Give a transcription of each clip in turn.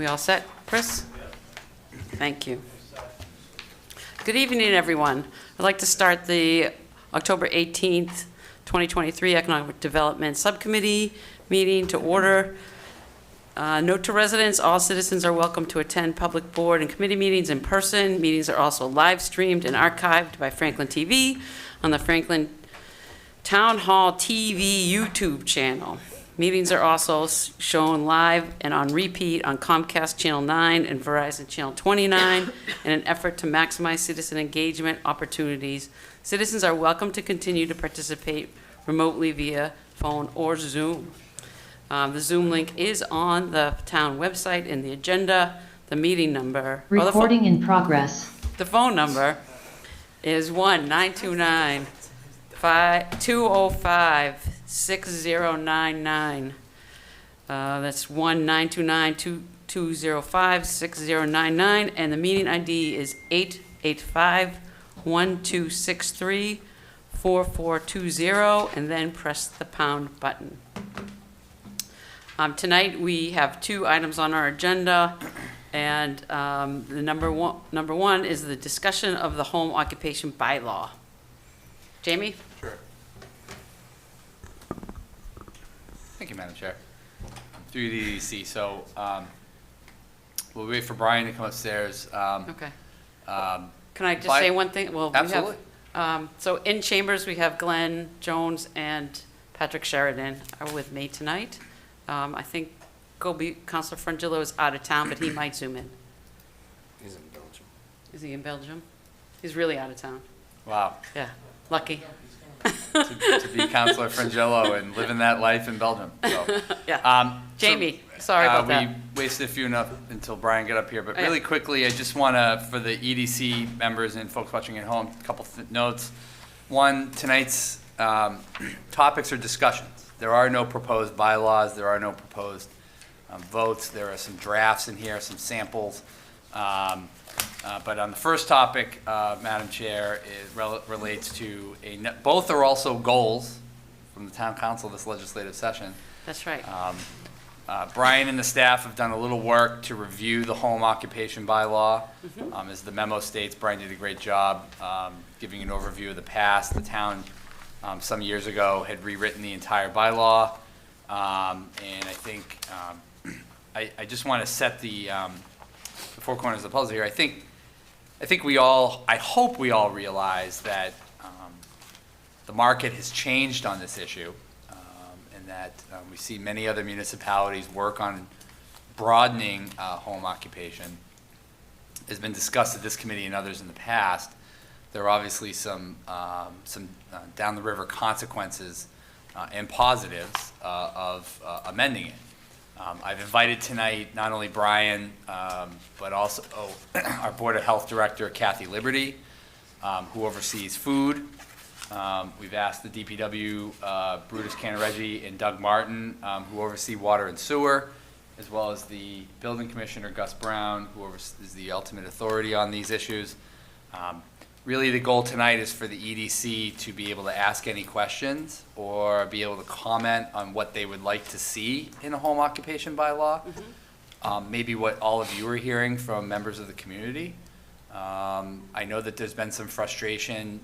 We all set, Chris? Thank you. Good evening, everyone. I'd like to start the October 18th, 2023 Economic Development Subcommittee meeting to order. Note to residents, all citizens are welcome to attend public board and committee meetings in person. Meetings are also live streamed and archived by Franklin TV on the Franklin Town Hall TV YouTube channel. Meetings are also shown live and on repeat on Comcast Channel 9 and Verizon Channel 29 in an effort to maximize citizen engagement opportunities. Citizens are welcome to continue to participate remotely via phone or Zoom. The Zoom link is on the town website in the agenda. The meeting number. Recording in progress. The phone number is 1-929-205-6099. That's 1-929-205-6099, and the meeting ID is 885-1263-4420, and then press the pound button. Tonight we have two items on our agenda, and the number one is the discussion of the home occupation bylaw. Jamie? Sure. Thank you, Madam Chair. Through the EDC, so we'll wait for Brian to come upstairs. Okay. Can I just say one thing? Well, absolutely. We have, so in chambers, we have Glenn Jones and Patrick Sheridan are with me tonight. I think Councilor Frangillo is out of town, but he might zoom in. He's in Belgium. Is he in Belgium? He's really out of town. Wow. Yeah, lucky. to be Councilor Frangillo and living that life in Belgium. So, Yeah. Jamie, sorry about that. We wasted a few enough until Brian got up here, but really quickly, I just want to, for the EDC members and folks watching at home, a couple notes. One, tonight's topics are discussions. There are no proposed bylaws. There are no proposed votes. There are some drafts in here, some samples. But on the first topic, Madam Chair, it relates to both are also goals from the Town Council this legislative session. That's right. Brian and the staff have done a little work to review the home occupation bylaw. As the memo states, Brian did a great job giving an overview of the past. The town, some years ago, had rewritten the entire bylaw. And I think I just want to set the four corners of the puzzle here. I think we all, I hope we all realize that the market has changed on this issue, and that we see many other municipalities work on broadening home occupation. Has been discussed at this committee and others in the past. There are obviously some down the river consequences and positives of amending it. I've invited tonight not only Brian, but also our Board of Health Director, Kathy Liberty, who oversees food. We've asked the DPW, Brutus Canareggi and Doug Martin, who oversee water and sewer, as well as the Building Commissioner, Gus Brown, who is the ultimate authority on these issues. Really, the goal tonight is for the EDC to be able to ask any questions or be able to comment on what they would like to see in a home occupation bylaw. Maybe what all of you are hearing from members of the community. I know that there's been some frustration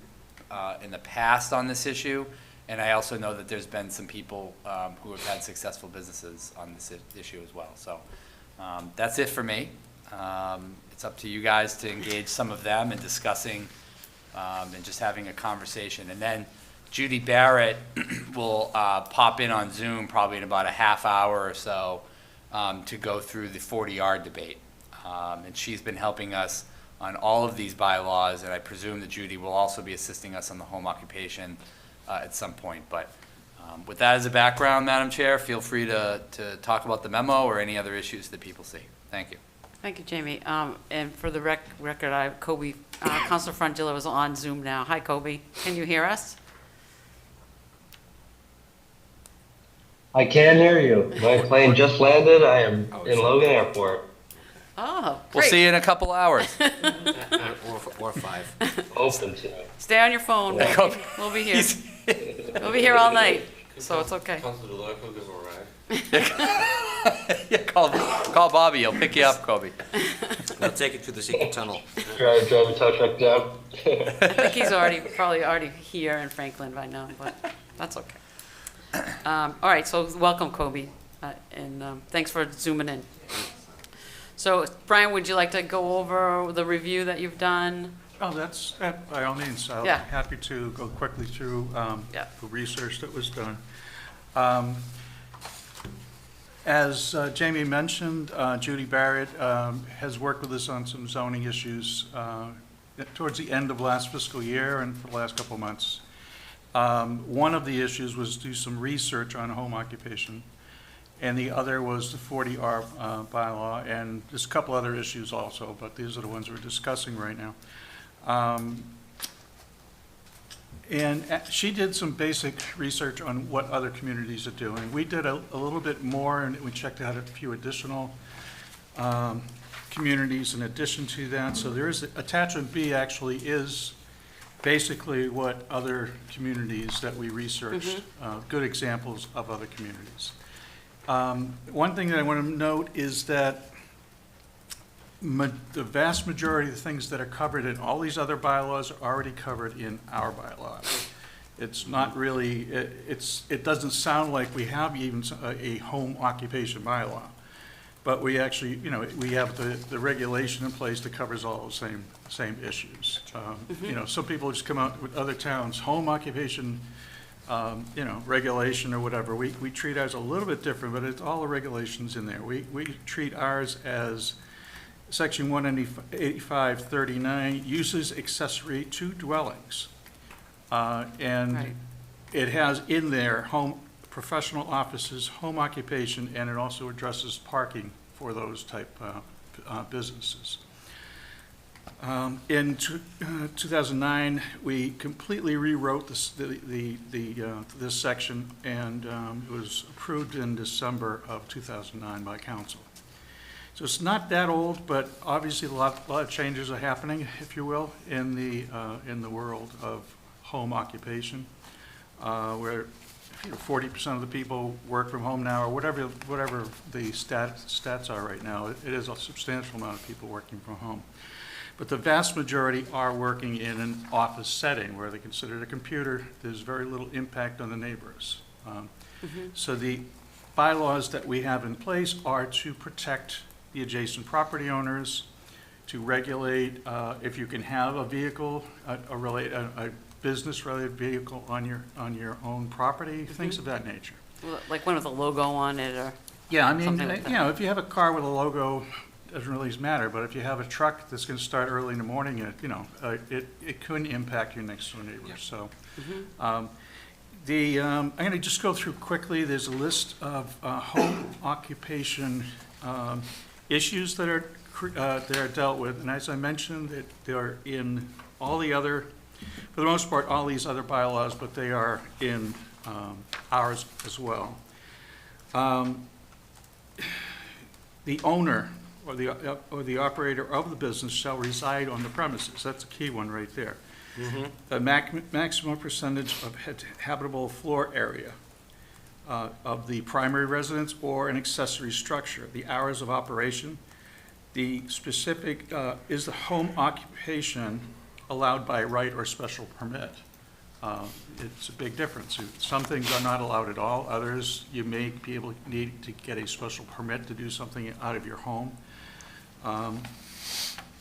in the past on this issue, and I also know that there's been some people who have had successful businesses on this issue as well. So that's it for me. It's up to you guys to engage some of them in discussing and just having a conversation. And then Judy Barrett will pop in on Zoom probably in about a half hour or so to go through the 40R debate. And she's been helping us on all of these bylaws, and I presume that Judy will also be assisting us on the home occupation at some point. But with that as a background, Madam Chair, feel free to talk about the memo or any other issues that people see. Thank you. Thank you, Jamie. And for the record, Kobe, Councilor Frangillo is on Zoom now. Hi, Kobe. Can you hear us? I can hear you. My plane just landed. I am in Logan Airport. Oh, great. We'll see you in a couple hours. Or 5. Open to. Stay on your phone. We'll be here. We'll be here all night, so it's okay. Councilor DeLarco gives a ride. Yeah, call Bobby, he'll pick you up, Kobe. Now take it to the secret tunnel. Drive a tow truck down. I think he's probably already here in Franklin by now, but that's okay. All right, so welcome, Kobe, and thanks for zooming in. So, Brian, would you like to go over the review that you've done? Oh, that's, by all means, I'll be Yeah. happy to go quickly through Yeah. the research that was done. As Jamie mentioned, Judy Barrett has worked with us on some zoning issues towards the end of last fiscal year and for the last couple of months. One of the issues was do some research on home occupation, and the other was the 40R bylaw, and there's a couple other issues also, but these are the ones we're discussing right now. And she did some basic research on what other communities are doing. We did a little bit more, and we checked out a few additional communities in addition to that. So there is, attachment B actually is basically what other communities that we researched, good examples of other communities. One thing that I want to note is that the vast majority of the things that are covered in all these other bylaws are already covered in our bylaw. It's not really, it doesn't sound like we have even a home occupation bylaw, but we actually, we have the regulation in place that covers all the same issues. Some people just come out with other towns, home occupation, regulation or whatever. We treat ours a little bit different, but it's all the regulations in there. We treat ours as Section 185-39, uses accessory to dwellings. And Right. it has in there home, professional offices, home occupation, and it also addresses parking for those type businesses. In 2009, we completely rewrote this section, and it was approved in December of 2009 by council. So it's not that old, but obviously a lot of changes are happening, if you will, in the world of home occupation, where 40% of the people work from home now, or whatever the stats are right now. It is a substantial amount of people working from home. But the vast majority are working in an office setting where they consider the computer. There's very little impact on the neighbors. So the bylaws that we have in place are to protect the adjacent property owners, to regulate if you can have a vehicle, a business-related vehicle on your own property, things of that nature. Like one with a logo on it, or? Yeah, I mean, Something like that. if you have a car with a logo, it doesn't really matter, but if you have a truck that's going to start early in the morning, it could impact your next door neighbor. So, I'm going to just go through quickly. There's a list of home occupation issues that are dealt with, and as I mentioned, they're in all the other, for the most part, all these other bylaws, but they are in ours as well. The owner or the operator of the business shall reside on the premises. That's a key one right there. The maximum percentage of habitable floor area of the primary residence or an accessory structure, the hours of operation, the specific, is the home occupation allowed by right or special permit? It's a big difference. Some things are not allowed at all. Others, you may be able to need to get a special permit to do something out of your home.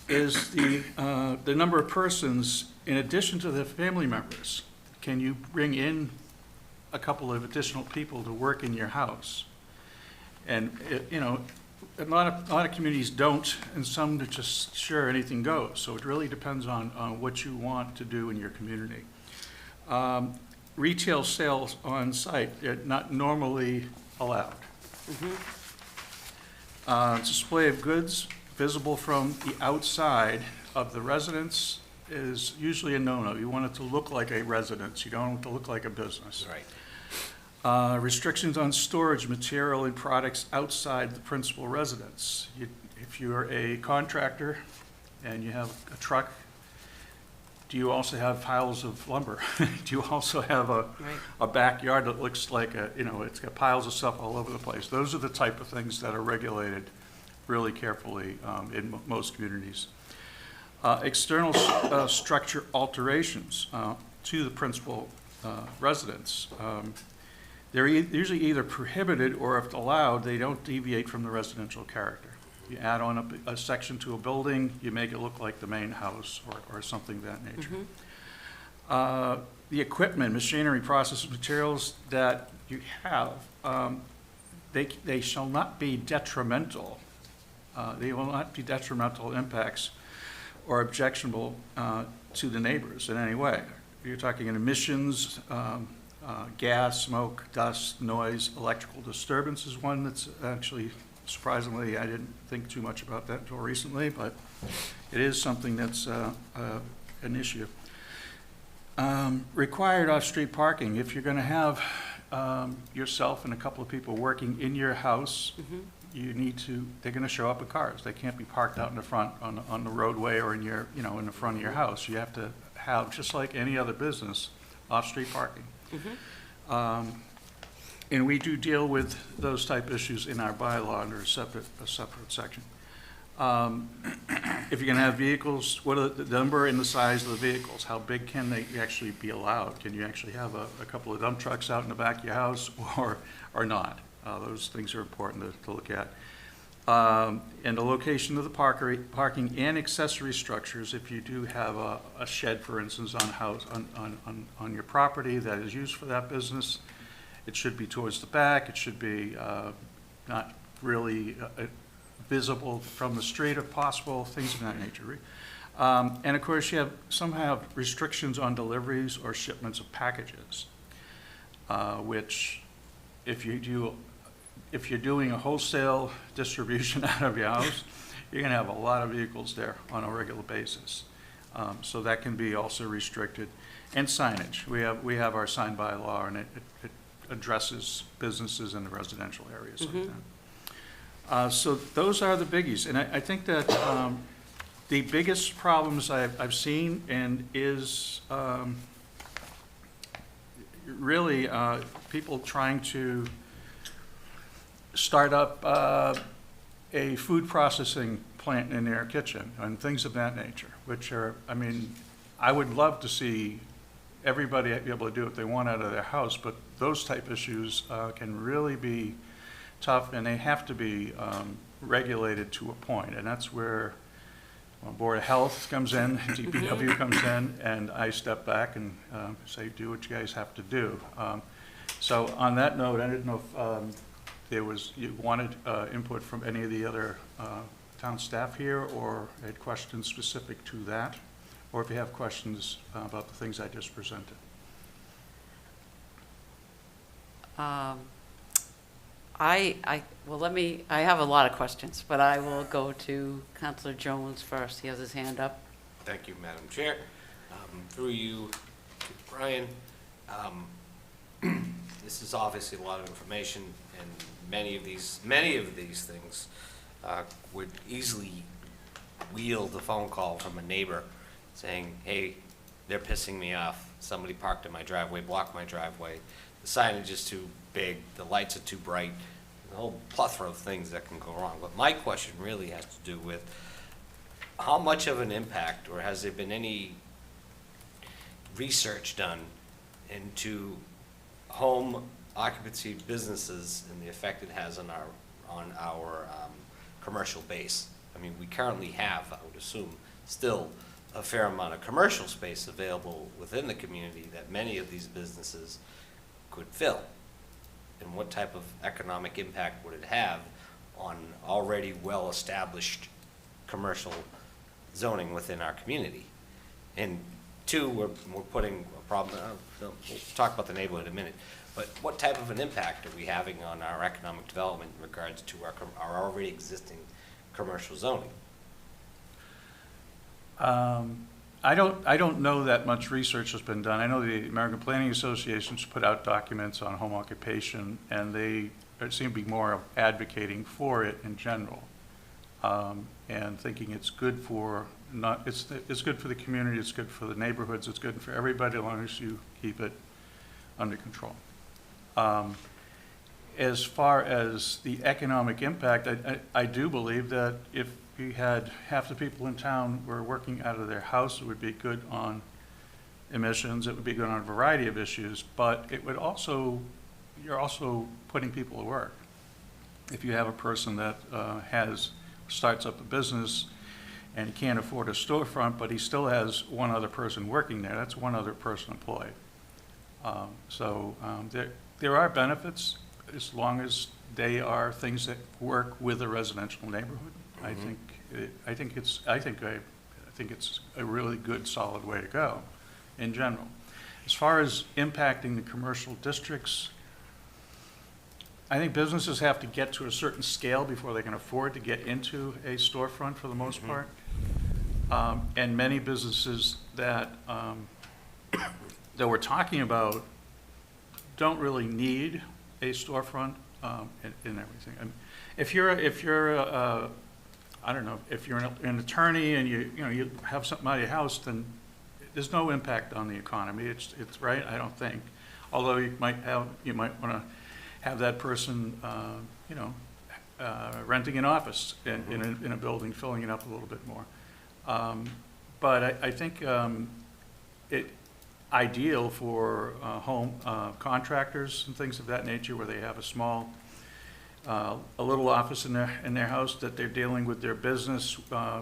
Is the number of persons in addition to the family members? Can you bring in a couple of additional people to work in your house? And, a lot of communities don't, and some are just sure anything goes. So it really depends on what you want to do in your community. Retail sales on site, they're not normally allowed. Display of goods visible from the outside of the residence is usually a no-no. You want it to look like a residence. You don't want it to look like a business. Right. Restrictions on storage material and products outside the principal residence. If you're a contractor and you have a truck, do you also have piles of lumber? Do you also have Right. a backyard that looks like it's got piles of stuff all over the place? Those are the type of things that are regulated really carefully in most communities. External structure alterations to the principal residence. They're usually either prohibited or if allowed, they don't deviate from the residential character. You add on a section to a building, you make it look like the main house or something of that nature. The equipment, machinery, process materials that you have, they shall not be detrimental. They will not be detrimental impacts or objectionable to the neighbors in any way. You're talking emissions, gas, smoke, dust, noise, electrical disturbance is one that's actually, surprisingly, I didn't think too much about that until recently, but it is something that's an issue. Required off-street parking. If you're going to have yourself and a couple of people working in your house, they're going to show up in cars. They can't be parked out in the front on the roadway or in the front of your house. You have to have, just like any other business, off-street parking. And we do deal with those type issues in our bylaw under a separate section. If you're going to have vehicles, what are the number and the size of the vehicles? How big can they actually be allowed? Can you actually have a couple of dump trucks out in the back of your house or not? Those things are important to look at. And the location of the parking and accessory structures, if you do have a shed, for instance, on your property that is used for that business, it should be towards the back. It should be not really visible from the street if possible, things of that nature. And of course, some have restrictions on deliveries or shipments of packages, which if you're doing a wholesale distribution out of your house, you're going to have a lot of vehicles there on a regular basis. So that can be also restricted. And signage. We have our sign bylaw, and it addresses businesses in the residential areas like that. So those are the biggies. And I think that the biggest problems I've seen and is really people trying to start up a food processing plant in their kitchen and things of that nature, which are, I would love to see everybody be able to do what they want out of their house, but those type issues can really be tough, and they have to be regulated to a point, and that's where Board of Health comes in, DPW comes in, and I step back and say, do what you guys have to do. So on that note, I didn't know if you wanted input from any of the other town staff here, or had questions specific to that, or if you have questions about the things I just presented. I have a lot of questions, but I will go to Councilor Jones first. He has his hand up. Thank you, Madam Chair. Through you to Brian. This is obviously a lot of information, and many of these things would easily wield a phone call from a neighbor saying, hey, they're pissing me off. Somebody parked in my driveway, blocked my driveway. The signage is too big, the lights are too bright, a whole plethora of things that can go wrong. But my question really has to do with how much of an impact, or has there been any research done into home occupancy businesses and the effect it has on our commercial base? We currently have, I would assume, still a fair amount of commercial space available within the community that many of these businesses could fill. And what type of economic impact would it have on already well-established commercial zoning within our community? And two, we're putting a problem, we'll talk about the neighborhood in a minute, but what type of an impact are we having on our economic development in regards to our already existing commercial zoning? I don't know that much research has been done. I know the American Planning Association's put out documents on home occupation, and they seem to be more advocating for it in general, and thinking it's good for not, it's good for the community, it's good for the neighborhoods, it's good for everybody as long as you keep it under control. As far as the economic impact, I do believe that if you had half the people in town were working out of their house, it would be good on emissions, it would be good on a variety of issues, but it would also, you're also putting people to work. If you have a person that starts up a business and he can't afford a storefront, but he still has one other person working there, that's one other person employed. There are benefits as long as they are things that work with a residential neighborhood. I think it's a really good, solid way to go in general. As far as impacting the commercial districts, I think businesses have to get to a certain scale before they can afford to get into a storefront for the most part. And many businesses that we're talking about don't really need a storefront and everything. And if you're I don't know, if you're an attorney and you have something out of your house, then there's no impact on the economy. It's right, I don't think. Although you might want to have that person, renting an office in a building, filling it up a little bit more. But I think it ideal for home contractors and things of that nature, where they have a small, a little office in their house that they're dealing with their business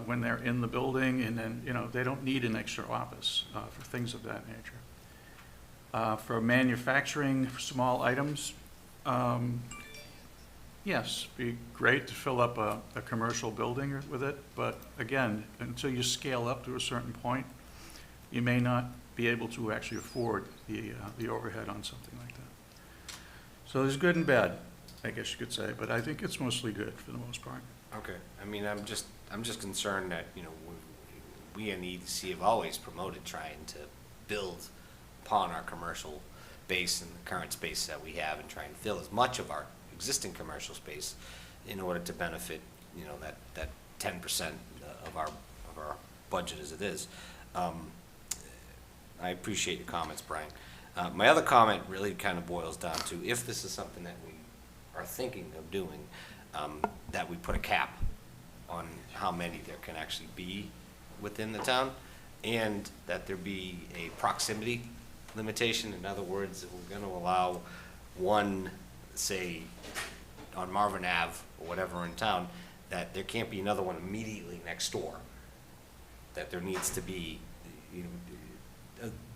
when they're in the building, and then they don't need an extra office for things of that nature. For manufacturing small items, yes, be great to fill up a commercial building with it, but again, until you scale up to a certain point, you may not be able to actually afford the overhead on something like that. So there's good and bad, I guess you could say, but I think it's mostly good for the most part. Okay, I mean, I'm just concerned that, we in the EDC have always promoted trying to build upon our commercial base and the current space that we have, and try and fill as much of our existing commercial space in order to benefit, that 10% of our budget as it is. I appreciate your comments, Brian. My other comment really kind of boils down to, if this is something that we are thinking of doing, that we put a cap on how many there can actually be within the town, and that there be a proximity limitation. In other words, if we're going to allow one, say, on Marvin Ave or whatever in town, that there can't be another one immediately next door. That there needs to be,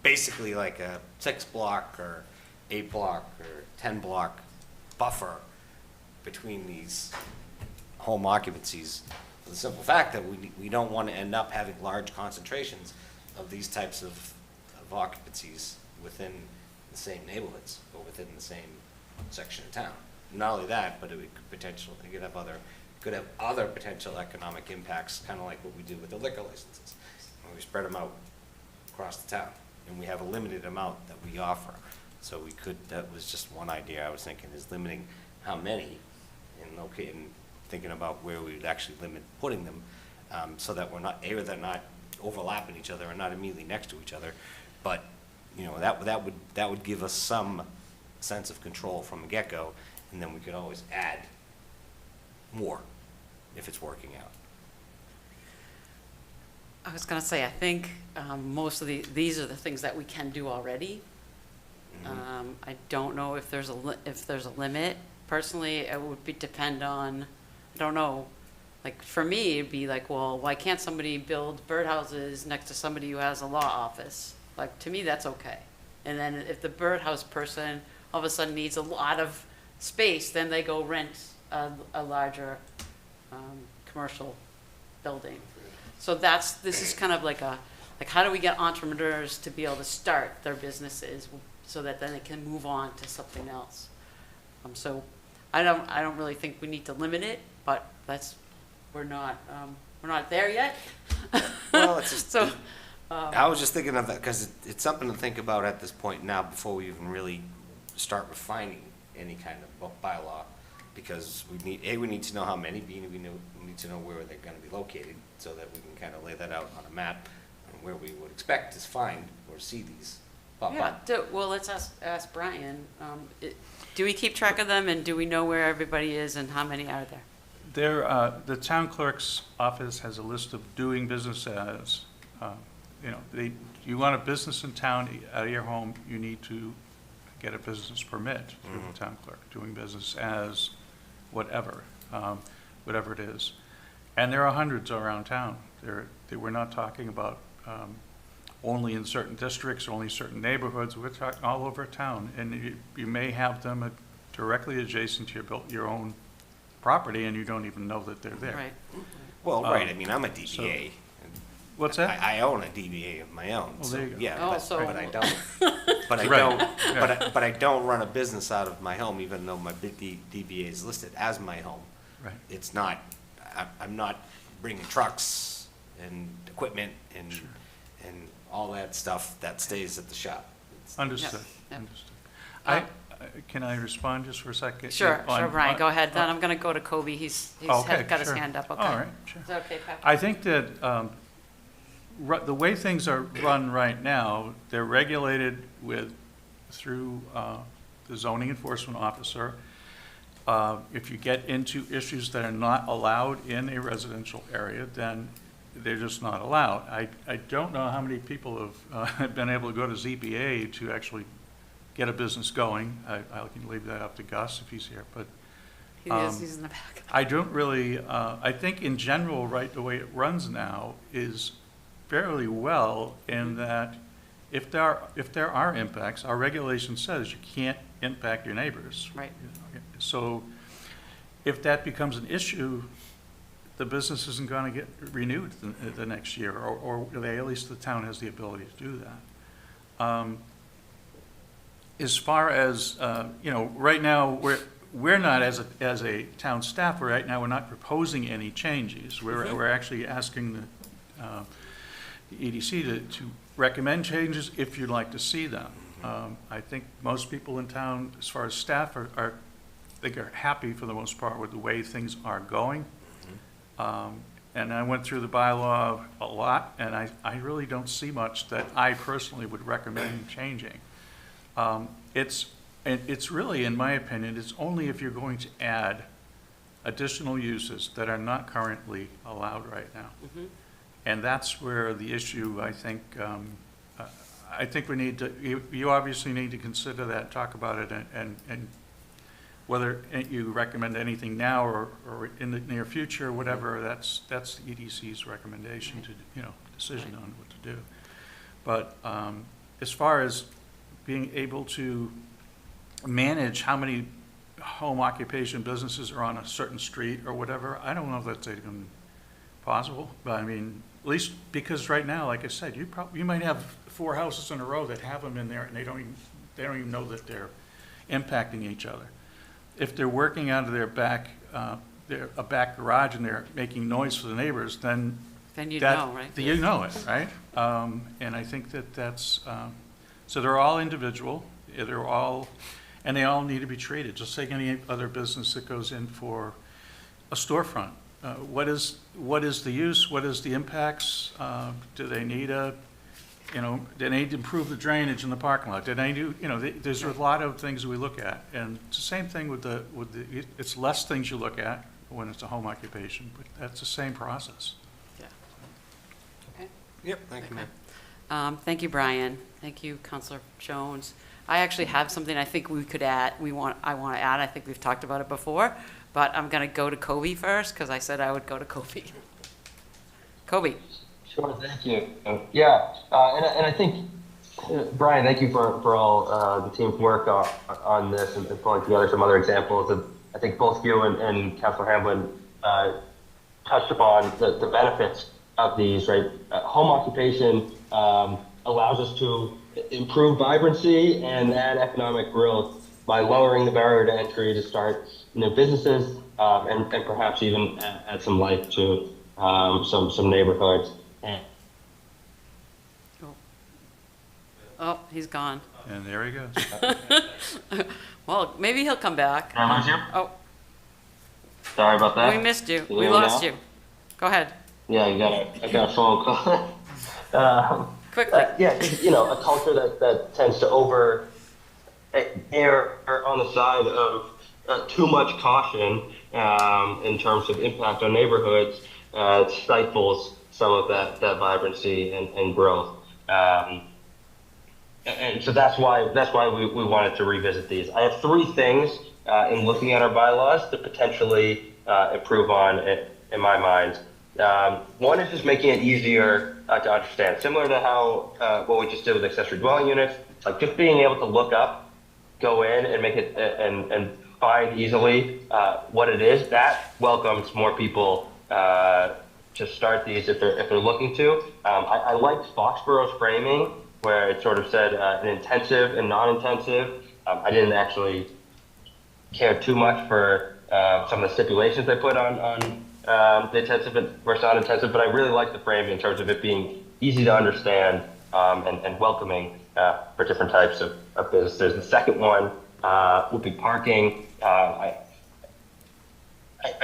basically like a 6-block or 8-block or 10-block buffer between these home occupancies, for the simple fact that we don't want to end up having large concentrations of these types of occupancies within the same neighborhoods or within the same section of town. Not only that, but it could have other potential economic impacts, kind of like what we do with the liquor licenses. When we spread them out across the town, and we have a limited amount that we offer. So that was just one idea I was thinking, is limiting how many, and thinking about where we would actually limit putting them, so that they're not overlapping each other and not immediately next to each other. But, that would give us some sense of control from the get-go, and then we could always add more if it's working out. I was going to say, I think most of these are the things that we can do already. I don't know if there's a limit. Personally, it would depend on, I don't know, like for me, it'd be like, well, why can't somebody build birdhouses next to somebody who has a law office? Like, to me, that's okay. And then if the birdhouse person all of a sudden needs a lot of space, then they go rent a larger commercial building. So this is kind of like how do we get entrepreneurs to be able to start their businesses so that then they can move on to something else. So I don't really think we need to limit it, but we're not there yet. Well, it's just, So I was just thinking of that because it's something to think about at this point now, before we even really start refining any kind of bylaw, because we need to know how many, B, we need to know where they're gonna be located, so that we can kind of lay that out on a map, and where we would expect to find or see these pop Yeah, up. well, let's ask Brian. Do we keep track of them, and do we know where everybody is and how many are there? The town clerk's office has a list of doing business as, you want a business in town out of your home, you need to get a business permit through the town clerk, doing business as whatever, whatever it is. And there are hundreds around town. We're not talking about only in certain districts, only certain neighborhoods. We're talking all over town. And you may have them directly adjacent to your own property, and you don't even know that they're there. Right. Well, right, I mean, I'm a DBA. and What's that? I own a DBA of my own, Well, so, there you go. yeah, Oh, but so- but I don't, but I Right. don't, Yeah. but I don't run a business out of my home, even though my DBA is listed as my home. Right. It's not, I'm not bringing trucks and equipment and all that stuff that stays at the shop. It's- Understood, Yeah. understood. Can I respond just for a second? Sure, On- Brian, go ahead. Then on- I'm going to go to Kobe. He's Okay, got his sure. hand up, okay? All right, sure. Is that okay, Pat? I think that the way things are run right now, they're regulated through the zoning enforcement officer. If you get into issues that are not allowed in a residential area, then they're just not allowed. I don't know how many people have been able to go to ZBA to actually get a business going. I can leave that up to Gus if he's here, but He's in the back. I don't really, I think in general, right, the way it runs now is fairly well in that if there are impacts, our regulation says you can't impact your neighbors. Right. So if that becomes an issue, the business isn't going to get renewed the next year, or at least the town has the ability to do that. As far as, right now, we're not, as a town staff, right now, we're not proposing any changes. We're actually asking the EDC to recommend changes if you'd like to see them. I think most people in town, as far as staff, are happy for the most part with the way things are going. And I went through the bylaw a lot, and I really don't see much that I personally would recommend changing. It's really, in my opinion, it's only if you're going to add additional uses that are not currently allowed right now. And that's where the issue, I think we need to, you obviously need to consider that, talk about it, and whether you recommend anything now or in the near future, whatever, that's the EDC's recommendation to, decision on what to do. But as far as being able to manage how many home occupation businesses are on a certain street or whatever, I don't know if that's even possible, but I mean, at least because right now, like I said, you might have 4 houses in a row that have them in there and they don't even know that they're impacting each other. If they're working out of their back, a back garage and they're making noise for the neighbors, then Then know, right? You know it, right? And I think that's, so they're all individual, and they all need to be treated, just like any other business that goes in for a storefront. What is the use? What is the impacts? Do they need do they need to improve the drainage in the parking lot? Do they do, there's a lot of things we look at. And it's the same thing with it's less things you look at when it's a home occupation, but that's the same process. Yeah. Okay. Yep, thank you, Okay. ma'am. Thank you, Brian. Thank you, Counselor Jones. I actually have something I think we could add, I want to add. I think we've talked about it before, but I'm going to go to Kobe first because I said I would go to Kobe. Kobe. Sure, thank you. Yeah, and I think, Brian, thank you for all the team's work on this and pulling together some other examples. And I think both you and Councilor Hamlin touched upon the benefits of these, right? Home occupation allows us to improve vibrancy and add economic growth by lowering the barrier to entry to start businesses and perhaps even add some life to some neighborhoods. Oh, he's gone. And there he goes. Well, maybe he'll come back. Can I lose you? Oh, Sorry about that. We missed you. Can you We hear me lost now? you. Go ahead, Yeah, I got a phone call. quickly. Yeah, just, a culture that tends to err on the side of too much caution in terms of impact on neighborhoods stifles some of that vibrancy and growth. And so that's why we wanted to revisit these. I have three things in looking at our bylaws to potentially improve on in my mind. One is just making it easier to understand, similar to how what we just did with accessory dwelling units, like just being able to look up, go in and make it and find easily what it is. That welcomes more people to start these if they're looking to. I liked Foxborough's framing where it sort of said an intensive and non-intensive. I didn't actually care too much for some of the stipulations they put on the intensive versus non-intensive, but I really like the framing in terms of it being easy to understand and welcoming for different types of businesses. The second one would be parking. I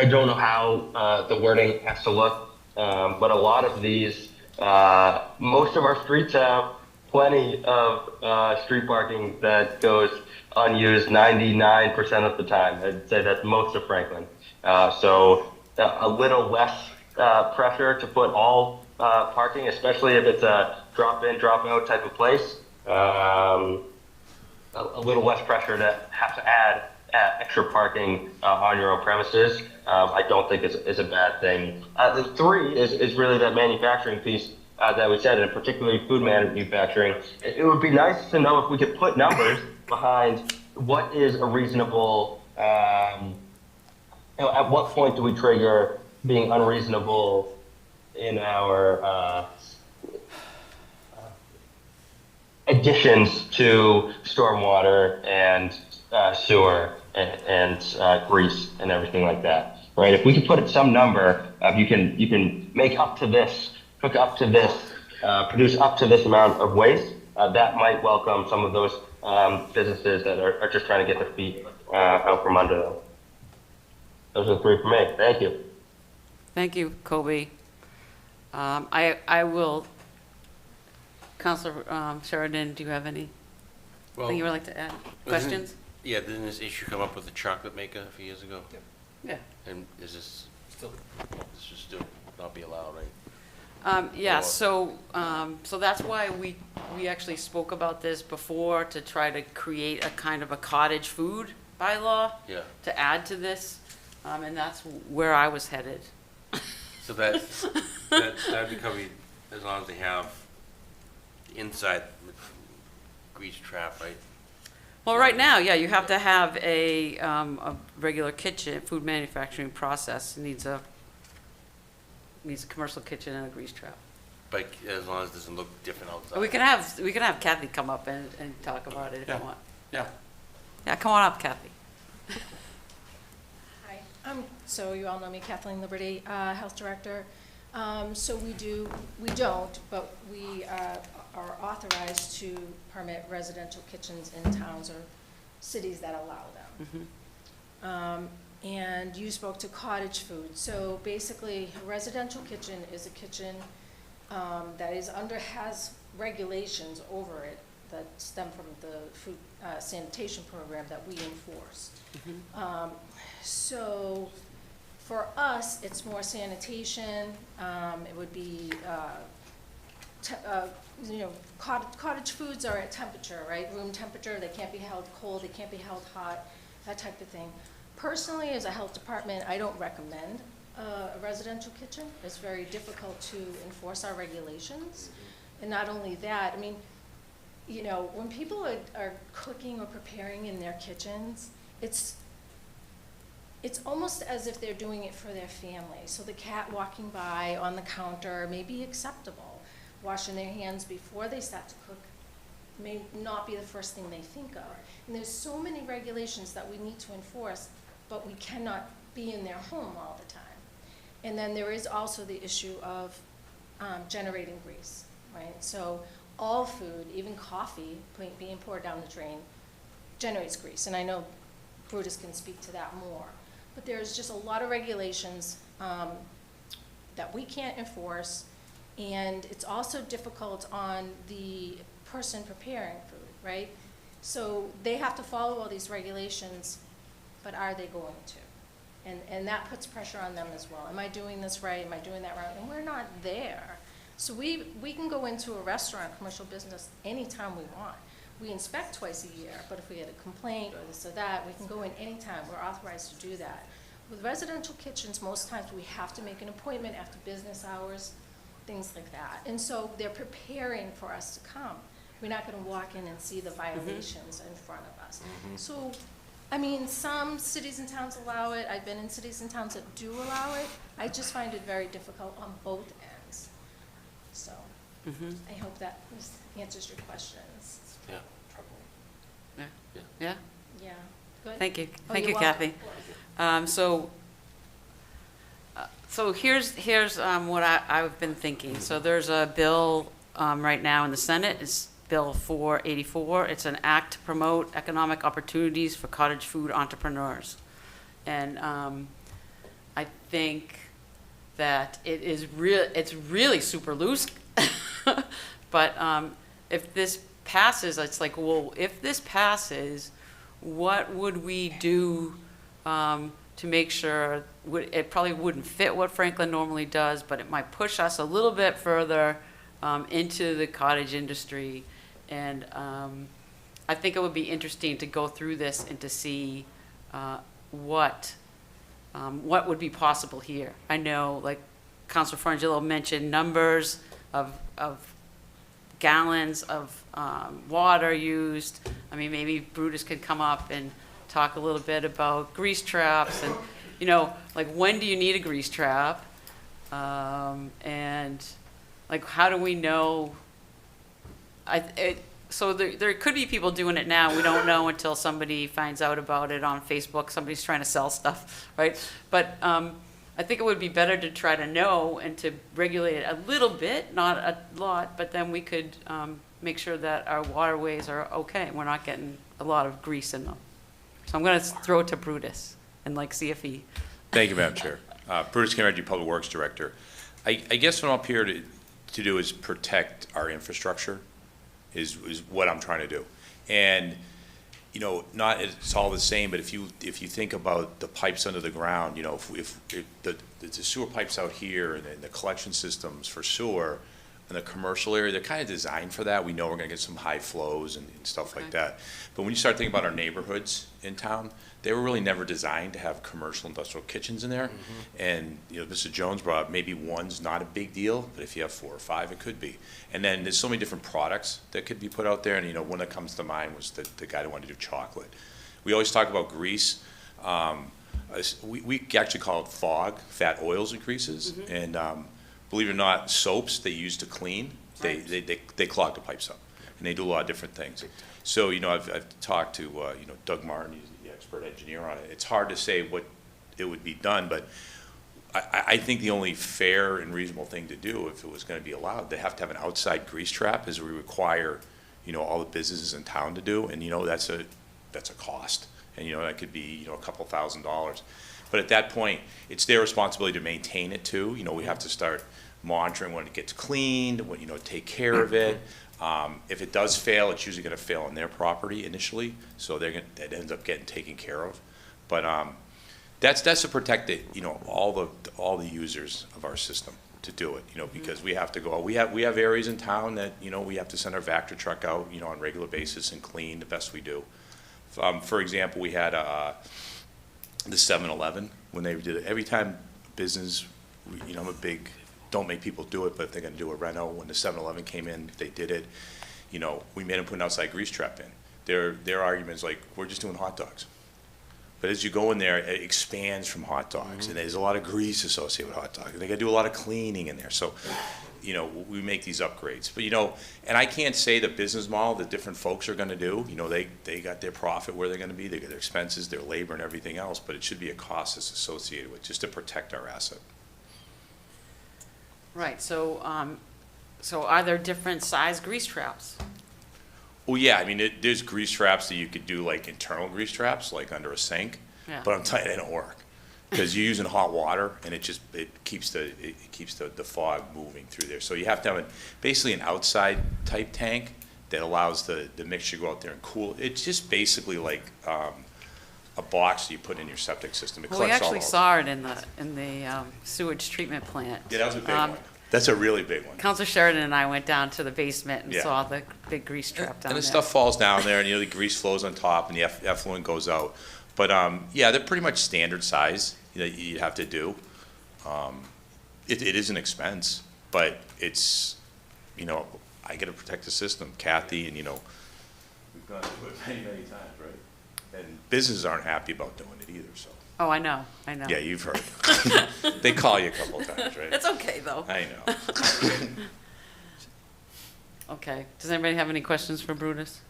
don't know how the wording has to look, but a lot of these, most of our streets have plenty of street parking that goes unused 99% of the time. I'd say that's most of Franklin. So a little less pressure to put all parking, especially if it's a drop-in, drop-out type of place. A little less pressure to have to add extra parking on your own premises. I don't think is a bad thing. The three is really that manufacturing piece that we said, and particularly food manufacturing. It would be nice to know if we could put numbers behind what is a reasonable, at what point do we trigger being unreasonable in our additions to stormwater and sewer and grease and everything like that, right? If we can put some number, you can make up to this, cook up to this, produce up to this amount of waste, that might welcome some of those businesses that are just trying to get their feet out from under them. Those are the three for me. Thank you. Thank you, Kobe. I will, Counselor Sheridan, do you have anything you would like to add? Questions? Yeah, didn't this issue come up with the chocolate maker a few years ago? Yeah. And is this should still not be allowed, right? Yeah, Or- so that's why we actually spoke about this before, to try to create a kind of a cottage food bylaw Yeah, to add to this, and that's where I was headed. so that'd be covered as long as they have the inside grease trap, right? Well, right now, yeah, you have to have a regular kitchen, food manufacturing process. It needs a commercial kitchen and a grease trap. But as long as it doesn't look different outside. We can have Kathy come up and talk about it if you Yeah. want. Yeah. Yeah, come on up, Kathy. Hi, so you all know me, Kathleen Liberty, Health Director. So we don't, but we are authorized to permit residential kitchens in towns or cities that allow them. And you spoke to cottage food. So basically, a residential kitchen is a kitchen that has regulations over it that stem from the food sanitation program that we enforce. So for us, it's more sanitation. It would be, cottage foods are at temperature, right? Room temperature. They can't be held cold. They can't be held hot. That type of thing. Personally, as a health department, I don't recommend a residential kitchen. It's very difficult to enforce our regulations. And not only that, I mean, when people are cooking or preparing in their kitchens, it's almost as if they're doing it for their family. So the cat walking by on the counter may be acceptable. Washing their hands before they start to cook may not be the first thing they think of. And there's so many regulations that we need to enforce, but we cannot be in their home all the time. And then there is also the issue of generating grease, right? So all food, even coffee being poured down the drain, generates grease. And I know Brutus can speak to that more. but there's just a lot of regulations that we can't enforce, and it's also difficult on the person preparing food, right? So they have to follow all these regulations, but are they going to? And that puts pressure on them as well. Am I doing this right? Am I doing that right? And we're not there. So we can go into a restaurant, commercial business, anytime we want. We inspect twice a year, but if we get a complaint or this or that, we can go in anytime. We're authorized to do that. With residential kitchens, most times we have to make an appointment after business hours, things like that. And so they're preparing for us to come. We're not gonna walk in and see the violations in front of us. So, I mean, some cities and towns allow it. I've been in cities and towns that do allow it. I just find it very difficult on both ends. So, I hope that answers your questions. Yeah. Yeah? Yeah, good? Thank you. Oh, Thank you, you're Kathy. welcome. So here's what I've been thinking. So there's a bill right now in the Senate. It's Bill 484. It's an act to promote economic opportunities for cottage food entrepreneurs. And I think that it's really super loose. But if this passes, it's like, well, if this passes, what would we do to make sure, it probably wouldn't fit what Franklin normally does, but it might push us a little bit further into the cottage industry. And I think it would be interesting to go through this and to see what would be possible here. I know, like Councilor Frangillo mentioned, numbers of gallons of water used. I mean, maybe Brutus could come up and talk a little bit about grease traps and, you know, like, when do you need a grease trap? And like, how do we know? So there could be people doing it now. We don't know until somebody finds out about it on Facebook. Somebody's trying to sell stuff, right? But I think it would be better to try to know and to regulate it a little bit, not a lot, but then we could make sure that our waterways are okay. We're not getting a lot of grease in them. So I'm going to throw it to Brutus and like see if he. Thank you, Madam Chair. Brutus Cameron, Public Works Director. I guess what I'm up here to do is protect our infrastructure, is what I'm trying to do. And, you know, not it's all the same, but if you think about the pipes under the ground, you know, if the sewer pipes out here and then the collection systems for sewer in the commercial area, they're kind of designed for that. We know we're going to get some high flows and stuff like that. But when you start thinking about our neighborhoods in town, they were really never designed to have commercial industrial kitchens in there. And, you know, Mr. Jones brought up, maybe one's not a big deal, but if you have 4 or 5, it could be. And then there's so many different products that could be put out there. And, you know, one that comes to mind was the guy that wanted to do chocolate. We always talk about grease. We actually call it FOG, fat oils and greases. And believe it or not, soaps they use to clean, they clog the pipes up. And they do a lot of different things. So, you know, I've talked to, you know, Doug Martin, he's the expert engineer on it. It's hard to say what it would be done, but I think the only fair and reasonable thing to do, if it was going to be allowed, they have to have an outside grease trap, as we require, you know, all the businesses in town to do. And, you know, that's a cost. And, you know, that could be, you know, a couple $1,000s. But at that point, it's their responsibility to maintain it too. You know, we have to start monitoring when it gets cleaned, when, you know, take care of it. If it does fail, it's usually going to fail on their property initially, so that ends up getting taken care of. But that's to protect the, you know, all the users of our system to do it, you know, because we have to go. We have areas in town that, you know, we have to send our Vector truck out, you know, on a regular basis and clean the best we do. For example, we had the 7-Eleven when they did it. Every time business, you know, I'm a big, don't make people do it, but if they're going to do a reno, when the 7-Eleven came in, they did it. You know, we made them put an outside grease trap in. Their argument's like, we're just doing hot dogs. But as you go in there, it expands from hot dogs, and there's a lot of grease associated with hot dogs. And they got to do a lot of cleaning in there. So, you know, we make these upgrades. But, you know, and I can't say the business model that different folks are going to do. You know, they got their profit where they're going to be. They got their expenses, their labor, and everything else. But it should be a cost that's associated with, just to protect our asset. Right, so are there different size grease traps? Well, yeah, I mean, there's grease traps that you could do, like internal grease traps, like under a sink. Yeah. But I'm telling you, they don't work. because you're using hot water, and it keeps the fog moving through there. So you have to have basically an outside type tank that allows the mixture to go out there and cool. It's just basically like a box you put in your septic system. It Well, we collects all actually those. saw it in the sewage treatment plant. Yeah, that was a big one. That's a really big one. Counselor Sheridan and I went down to the basement and Yeah. saw the big grease trap down And there. the stuff falls down there, and the grease flows on top, and the effluent goes out. But yeah, they're pretty much standard size that you have to do. It is an expense, but it's, I got to protect the system. Kathy and we've gone through it many, many times, right? And businesses aren't happy about doing it either. So Oh, I know. yeah, you've heard. They call you a couple of times, right? It's okay, though. I know. Okay. Does anybody have any questions for Brutus?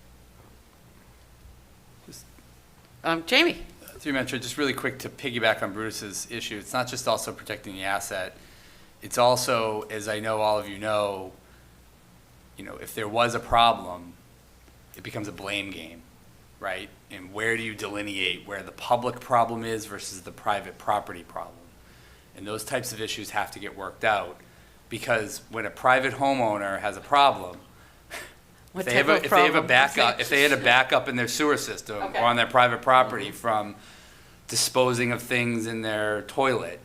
Jamie? Through you, Metro, just really quick to piggyback on Brutus's issue, it's not just also protecting the asset, it's also, as I know all of you know, if there was a problem, it becomes a blame game, right? And where do you delineate where the public problem is versus the private property problem? And those types of issues have to get worked out, because when a private homeowner has a problem, What if they have type of if they have a problem? backup, if they had a backup in their sewer system Okay. or on their private property from disposing of things in their toilet,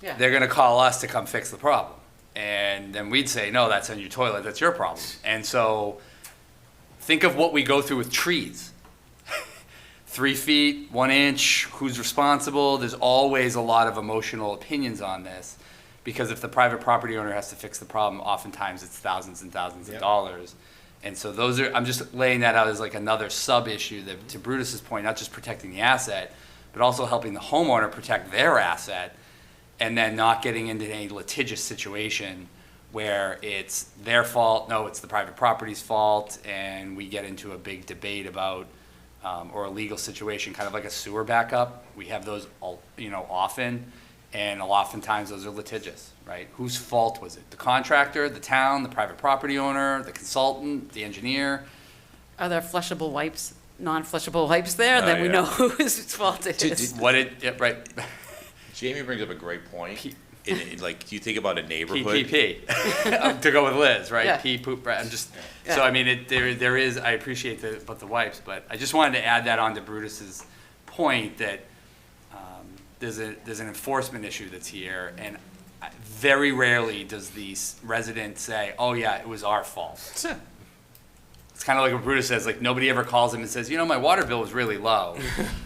Yeah. they're gonna call us to come fix the problem. And then we'd say, no, that's in your toilet, that's your problem. And so, think of what we go through with trees. 3 feet, 1 inch, who's responsible? There's always a lot of emotional opinions on this, because if the private property owner has to fix the problem, oftentimes it's thousands and thousands of dollars. And so I'm just laying that out as like another sub-issue that, to Brutus's point, not just protecting the asset, but also helping the homeowner protect their asset, and then not getting into any litigious situation where it's their fault, no, it's the private property's fault, and we get into a big debate about, or a legal situation, kind of like a sewer backup. We have those, often, and oftentimes those are litigious, right? Whose fault was it? The contractor, the town, the private property owner, the consultant, the engineer? Are there flushable wipes, non-flushable wipes there? Then we yeah. know whose fault it is. Right, Jamie brings up a great point. Like, you think about a neighborhood. PPP, to go with Liz, right? Yeah. Pee, poop, right? I'm just, Yeah. so I mean, there is, I appreciate the wipes, but I just wanted to add that on to Brutus's point that there's an enforcement issue that's here, and very rarely does the resident say, oh yeah, it was our fault. It's kind of like what Brutus says, like, nobody ever calls him and says, my water bill was really low.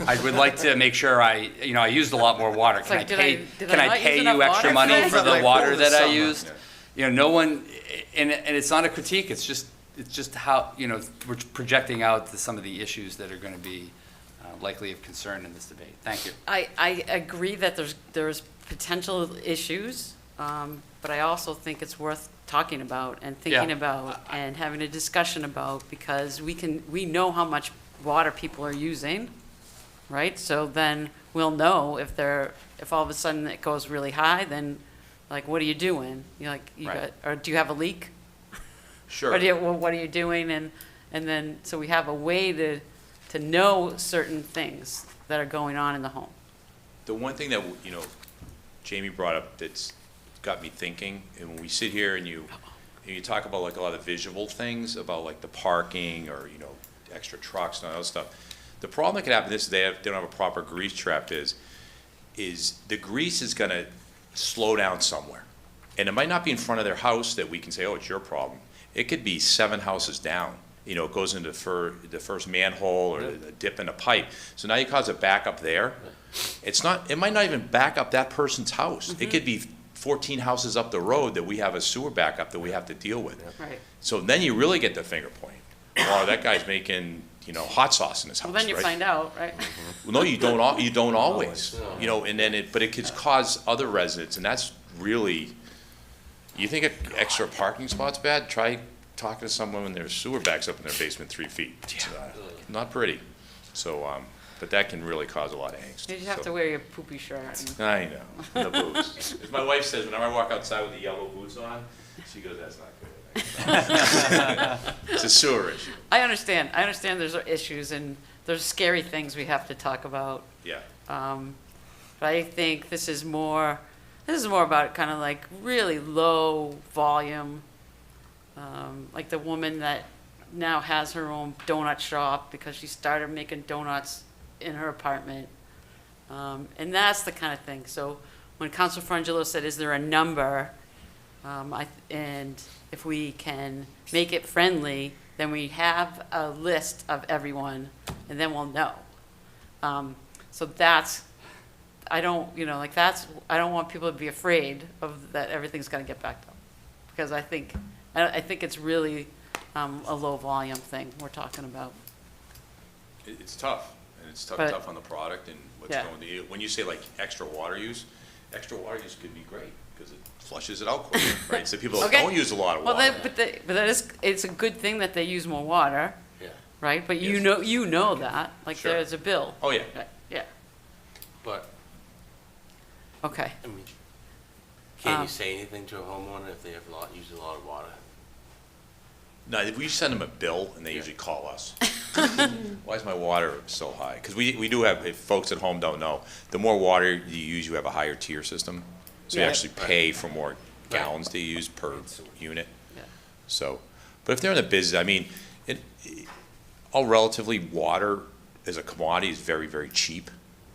I would like to make sure I used a lot more water. Can like, I did pay, I can I not pay use you enough extra water money today? for the Like, water cool that this I summer. used? No one, and it's not a critique, it's just how, we're projecting out some of the issues that are going to be likely of concern in this debate. Thank you. I agree that there's potential issues, but I also think it's worth talking about and thinking Yeah. about and having a discussion about, because we know how much water people are using, right? So then we'll know if all of a sudden it goes really high, then like, what are you doing? Right. Or do you have a leak? Sure. Or what are you doing? And then, so we have a way to know certain things that are going on in the home. The one thing that, Jamie brought up that's got me thinking, and when we sit here and you talk about like a lot of visual things about like the parking or, extra trucks and all that stuff. The problem that could happen is they don't have a proper grease trap is the grease is gonna slow down somewhere. And it might not be in front of their house that we can say, oh, it's your problem. It could be 7 houses down. It goes into the first manhole or the dip in a pipe. So now you cause a backup there. It might not even back up that person's house. It could be 14 houses up the road that we have a sewer backup that we have to deal with. Right. So then you really get the finger point. Wow, that guy's making, hot sauce in his house, Well, then you right? find out, right? Well, no, you don't always, and then but it could cause other residents, and that's really, you think an extra parking spot's bad? Try talking to someone when their sewer backs up in their basement 3 feet. It's, not pretty. So, but that can really cause a lot of angst. You just have So- to wear your poopy shirt. and- I know, the boots. As my wife says, whenever I walk outside with the yellow boots on, she goes, that's not good. It's a sewer issue, I understand there's issues and there's scary things we have to talk about. yeah. But I think this is more about kind of like really low volume, like the woman that now has her own donut shop because she started making donuts in her apartment. And that's the kind of thing. So when Council Frangillo said, is there a number? And if we can make it friendly, then we have a list of everyone, and then we'll know. So that's, I don't want people to be afraid of that everything's gonna get backed up. Because I think it's really a low volume thing we're talking about. It's tough, and it's But- tough on the product and what's Yeah. going to, when you say like extra water use could be great, because it flushes it out quicker, right? So people Okay. don't use a lot of Well, water. it's a good thing that they use more water, Yeah, right? But you Yes. know that, like Sure. there's a bill. Oh, yeah. Right, yeah, but, okay. I mean, can't Um, you say anything to a homeowner if they have use a lot of water? No, if we send them a bill, and they Yeah. usually call us. Why is my water so high? Because we do have, if folks at home don't know, the more water you use, you have a higher tier system. So you Yeah. actually pay for more gallons to use per unit. Yeah. So, but if they're in the business, I mean, all relatively, water as a commodity is very, very cheap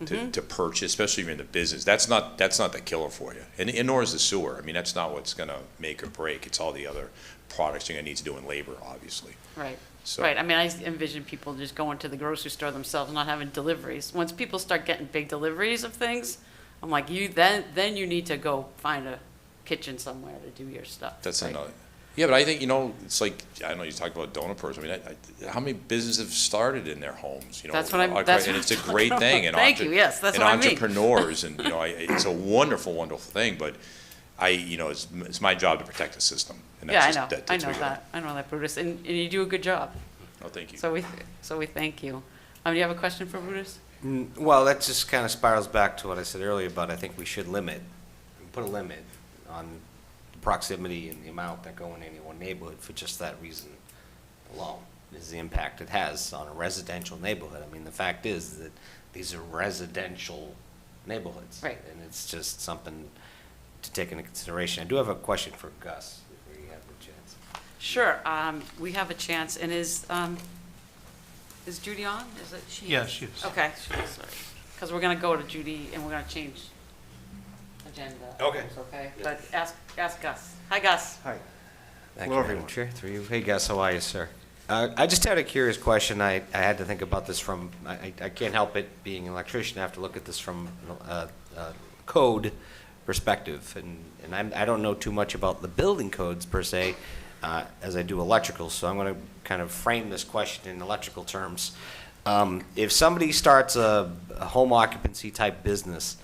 to purchase, especially if you're in the business. That's not the killer for you. And nor is the sewer. I mean, that's not what's gonna make or break. It's all the other products you're gonna need to do in labor, obviously. Right, So- right. I mean, I envision people just going to the grocery store themselves, not having deliveries. Once people start getting big deliveries of things, I'm like, then you need to go find a kitchen somewhere to do your stuff. That's right? another. Yeah, but I think, it's like, I know you talked about donut person. I mean, how many businesses have started in their homes, That's what I'm- like, that's and what it's a I'm great talking thing. about. And Thank you, yes, that's and what I mean. entrepreneurs, and, it's a wonderful, wonderful thing, but it's my job to protect the system. And Yeah, I that's know, just- I that's know what we that, I know that, Brutus, and you do a good job. Oh, thank you. So we thank you. Do you have a question for Brutus? Well, that just kind of spirals back to what I said earlier about I think we should put a limit on the proximity and the amount that go in any one neighborhood for just that reason alone, is the impact it has on a residential neighborhood. I mean, the fact is that these are residential neighborhoods. Right. And it's just something to take into consideration. I do have a question for Gus, if we have the chance. Sure, we have a chance, and is Judy on? Is it she? Yes, she is. Okay, because we're gonna go to Judy and we're gonna change agenda. Okay. items, Okay, but ask Gus. Hi, Gus. Hi. Thank Hello, you, Madam everyone. Chair, through you. Hey, Gus, how are you, sir? I just had a curious question. I had to think about this from, I can't help it, being an electrician, I have to look at this from a code perspective. And I don't know too much about the building codes per se, as I do electrical, so I'm going to kind of frame this question in electrical terms. If somebody starts a home occupancy type business,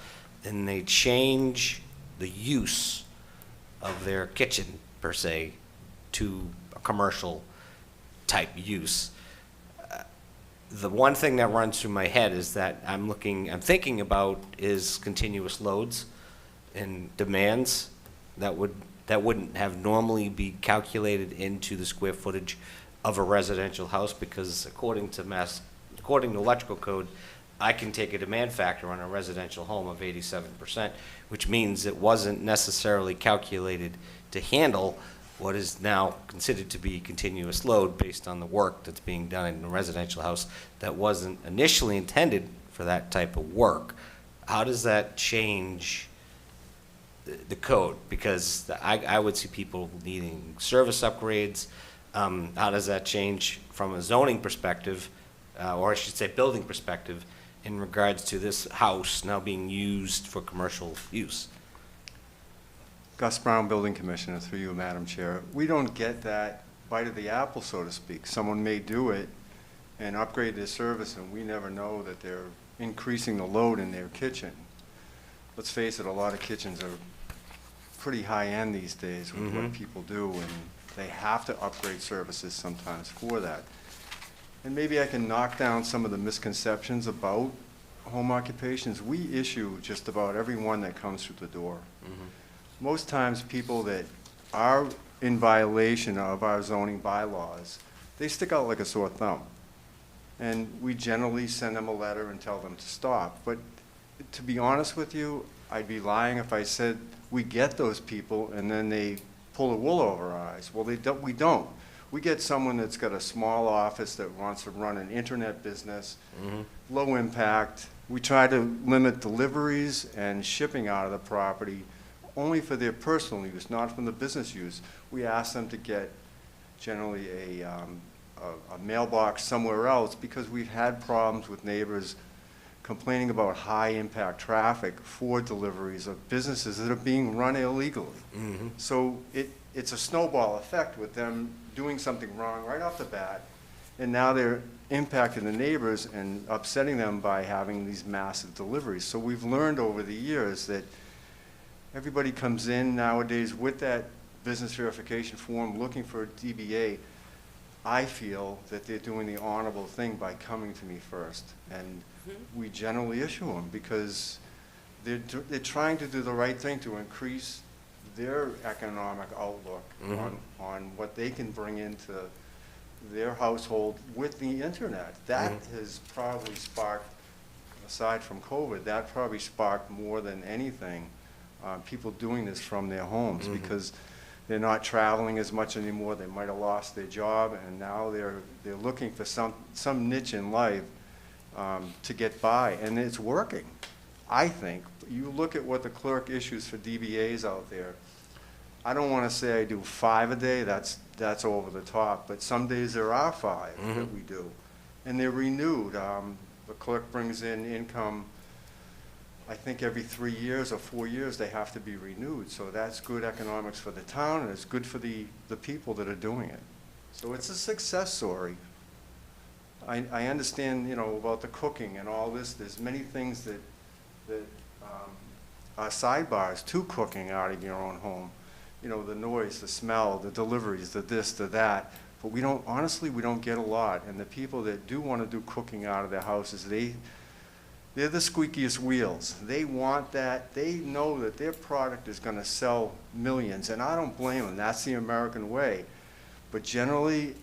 and they change the use of their kitchen per se to a commercial type use, the one thing that runs through my head is that I'm thinking about is continuous loads and demands that wouldn't have normally be calculated into the square footage of a residential house, because according to electrical code, I can take a demand factor on a residential home of 87%, which means it wasn't necessarily calculated to handle what is now considered to be continuous load based on the work that's being done in a residential house that wasn't initially intended for that type of work. How does that change the code? Because I would see people needing service upgrades. How does that change from a zoning perspective, or I should say building perspective, in regards to this house now being used for commercial use? Gus Brown, Building Commissioner, through you, Madam Chair. We don't get that bite of the apple, so to speak. Someone may do it and upgrade their service, and we never know that they're increasing the load in their kitchen. Let's face it, a lot of kitchens are pretty high-end these days with what people do, and they have to upgrade services sometimes for that. And maybe I can knock down some of the misconceptions about home occupations. We issue just about every one that comes through the door. Most times, people that are in violation of our zoning bylaws, they stick out like a sore thumb. And we generally send them a letter and tell them to stop. But to be honest with you, I'd be lying if I said we get those people and then they pull the wool over our eyes. Well, we don't. We get someone that's got a small office that wants to run an internet business, low impact. We try to limit deliveries and shipping out of the property only for their personal use, not from the business use. We ask them to get generally a mailbox somewhere else because we've had problems with neighbors complaining about high-impact traffic for deliveries of businesses that are being run illegally. So it's a snowball effect with them doing something wrong right off the bat, and now they're impacting the neighbors and upsetting them by having these massive deliveries. So we've learned over the years that everybody comes in nowadays with that business verification form looking for a DBA. I feel that they're doing the honorable thing by coming to me first, and we generally issue them because they're trying to do the right thing to increase their economic outlook on what they can bring into their household with the internet. That has probably sparked, aside from COVID, that probably sparked more than anything, people doing this from their homes because they're not traveling as much anymore. They might have lost their job, and now they're looking for some niche in life to get by, and it's working. I think you look at what the clerk issues for DBAs out there. I don't want to say I do 5 a day. That's over the top. But some days there are 5 that we do, and they're renewed. The clerk brings in income. I think every 3 years or 4 years they have to be renewed. So that's good economics for the town, and it's good for the people that are doing it. So it's a success story. I understand, you know, about the cooking and all this. There's many things that are sidebars to cooking out of your own home. You know, the noise, the smell, the deliveries, the this, the that. But we don't, honestly, we don't get a lot. And the people that do want to do cooking out of their houses, they're the squeakiest wheels. They want that. They know that their product is going to sell millions, and I don't blame them. That's the American way. But generally,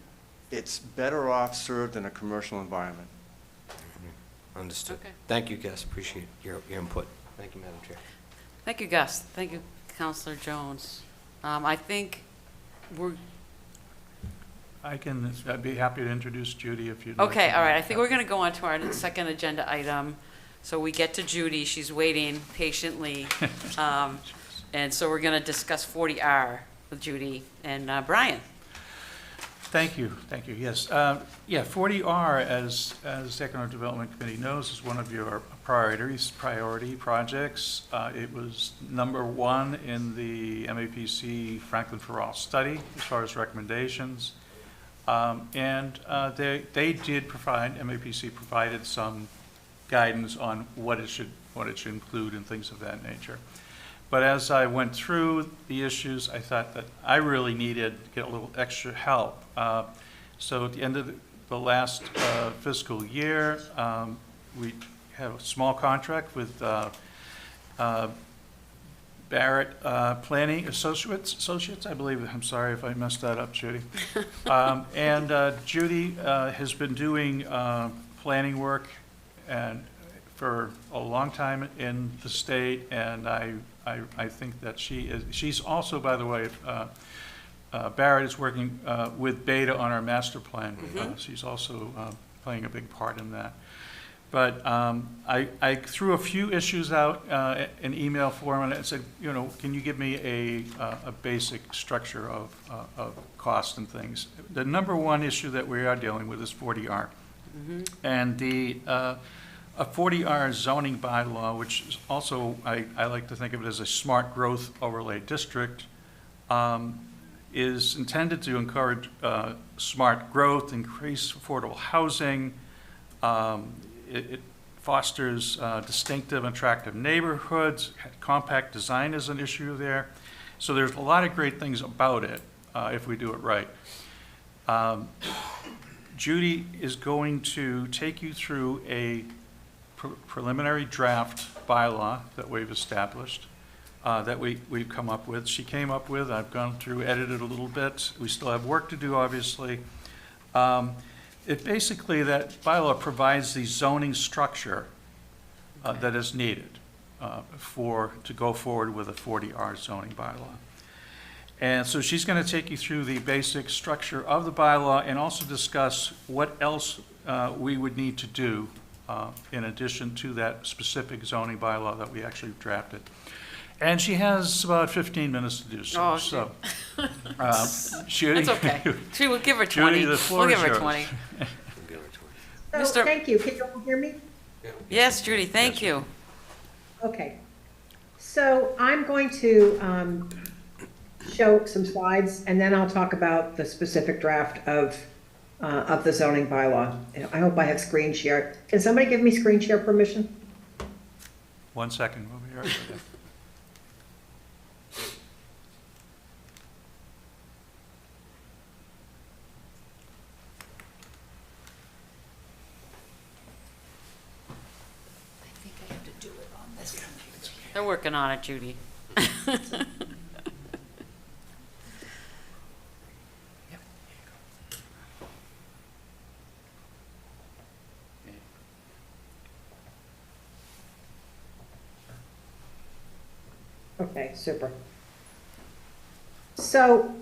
it's better off served in a commercial environment. Understood. Okay. Thank you, Gus. Appreciate your input. Thank you, Madam Chair. Thank you, Gus. Thank you, Counselor Jones. I think I'd be happy to introduce Judy if you'd okay, like. all right. I think we're going to go on to our second agenda item. So we get to Judy. She's waiting patiently. And so we're going to discuss 40R with Judy and Brian. Thank you, yes. Yeah, 40R, as the Economic Development Committee knows, is one of your priority projects. It was #1 in the MAPC Franklin for All study as far as recommendations. And they did provide, MAPC provided some guidance on what it should include and things of that nature. But as I went through the issues, I thought that I really needed to get a little extra help. So at the end of the last fiscal year, we have a small contract with Barrett Planning Associates, I believe. I'm sorry if I messed that up, Judy. And Judy has been doing planning work and for a long time in the state, and I think that she's also, by the way, Barrett is working with Beta on our master plan. She's also playing a big part in that. But I threw a few issues out in email form, and I said, you know, can you give me a basic structure of cost and things? The #1 issue that we are dealing with is 40R. And a 40R zoning bylaw, which is also, I like to think of it as a smart growth overlay district, is intended to encourage smart growth, increase affordable housing. It fosters distinctive and attractive neighborhoods. Compact design is an issue there. So there's a lot of great things about it if we do it right. Judy is going to take you through a preliminary draft bylaw that we've established, that we've come up with. She came up with, I've gone through, edited a little bit. We still have work to do, obviously. It basically, that bylaw provides the zoning structure that is needed to go forward with a 40R zoning bylaw. And so she's going to take you through the basic structure of the bylaw and also discuss what else we would need to do in addition to that specific zoning bylaw that we actually drafted. And she has about 15 minutes to do so. Oh, So, Judy. That's okay. We'll give her 20. Judy, the floor We'll is give her yours. 20. So, Mr. thank you. Can you all hear me? Yes, Judy, thank you. Okay. So I'm going to show some slides, and then I'll talk about the specific draft of the zoning bylaw. I hope I have screen share. Can somebody give me screen share permission? 1 second, we'll be right with you. They're working on it, Judy. Okay, super. So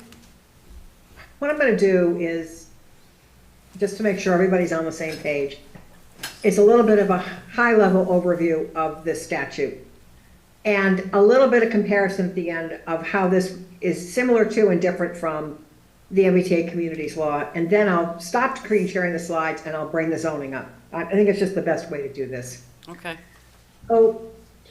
what I'm going to do is, just to make sure everybody's on the same page, it's a little bit of a high-level overview of this statute and a little bit of comparison at the end of how this is similar to and different from the MBTA Communities Law. And then I'll stop screen sharing the slides and I'll bring the zoning up. I think it's just the best way to do this. Okay. Oh,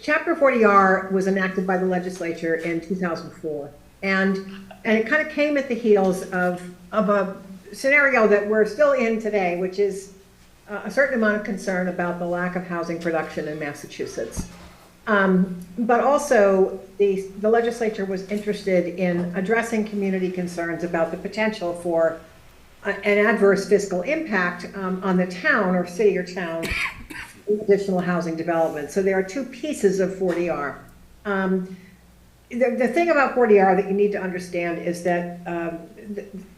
Chapter 40R was enacted by the legislature in 2004, and it kind of came at the heels of a scenario that we're still in today, which is a certain amount of concern about the lack of housing production in Massachusetts. But also, the legislature was interested in addressing community concerns about the potential for an adverse fiscal impact on the town or city or town additional housing development. So there are two pieces of 40R. The thing about 40R that you need to understand is that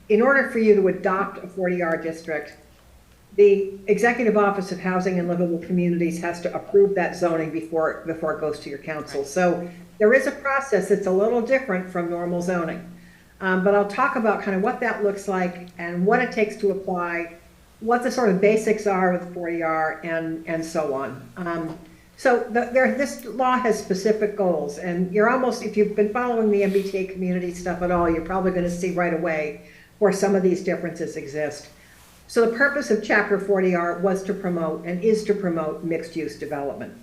in order for you to adopt a 40R district, the Executive Office of Housing and Livable Communities has to approve that zoning before it goes to your council. So there is a process that's a little different from normal zoning. But I'll talk about kind of what that looks like and what it takes to apply, what the sort of basics are with 40R and so on. This law has specific goals, and you're almost, if you've been following the MBTA community stuff at all, you're probably going to see right away where some of these differences exist. So the purpose of Chapter 40R was to promote and is to promote mixed-use development.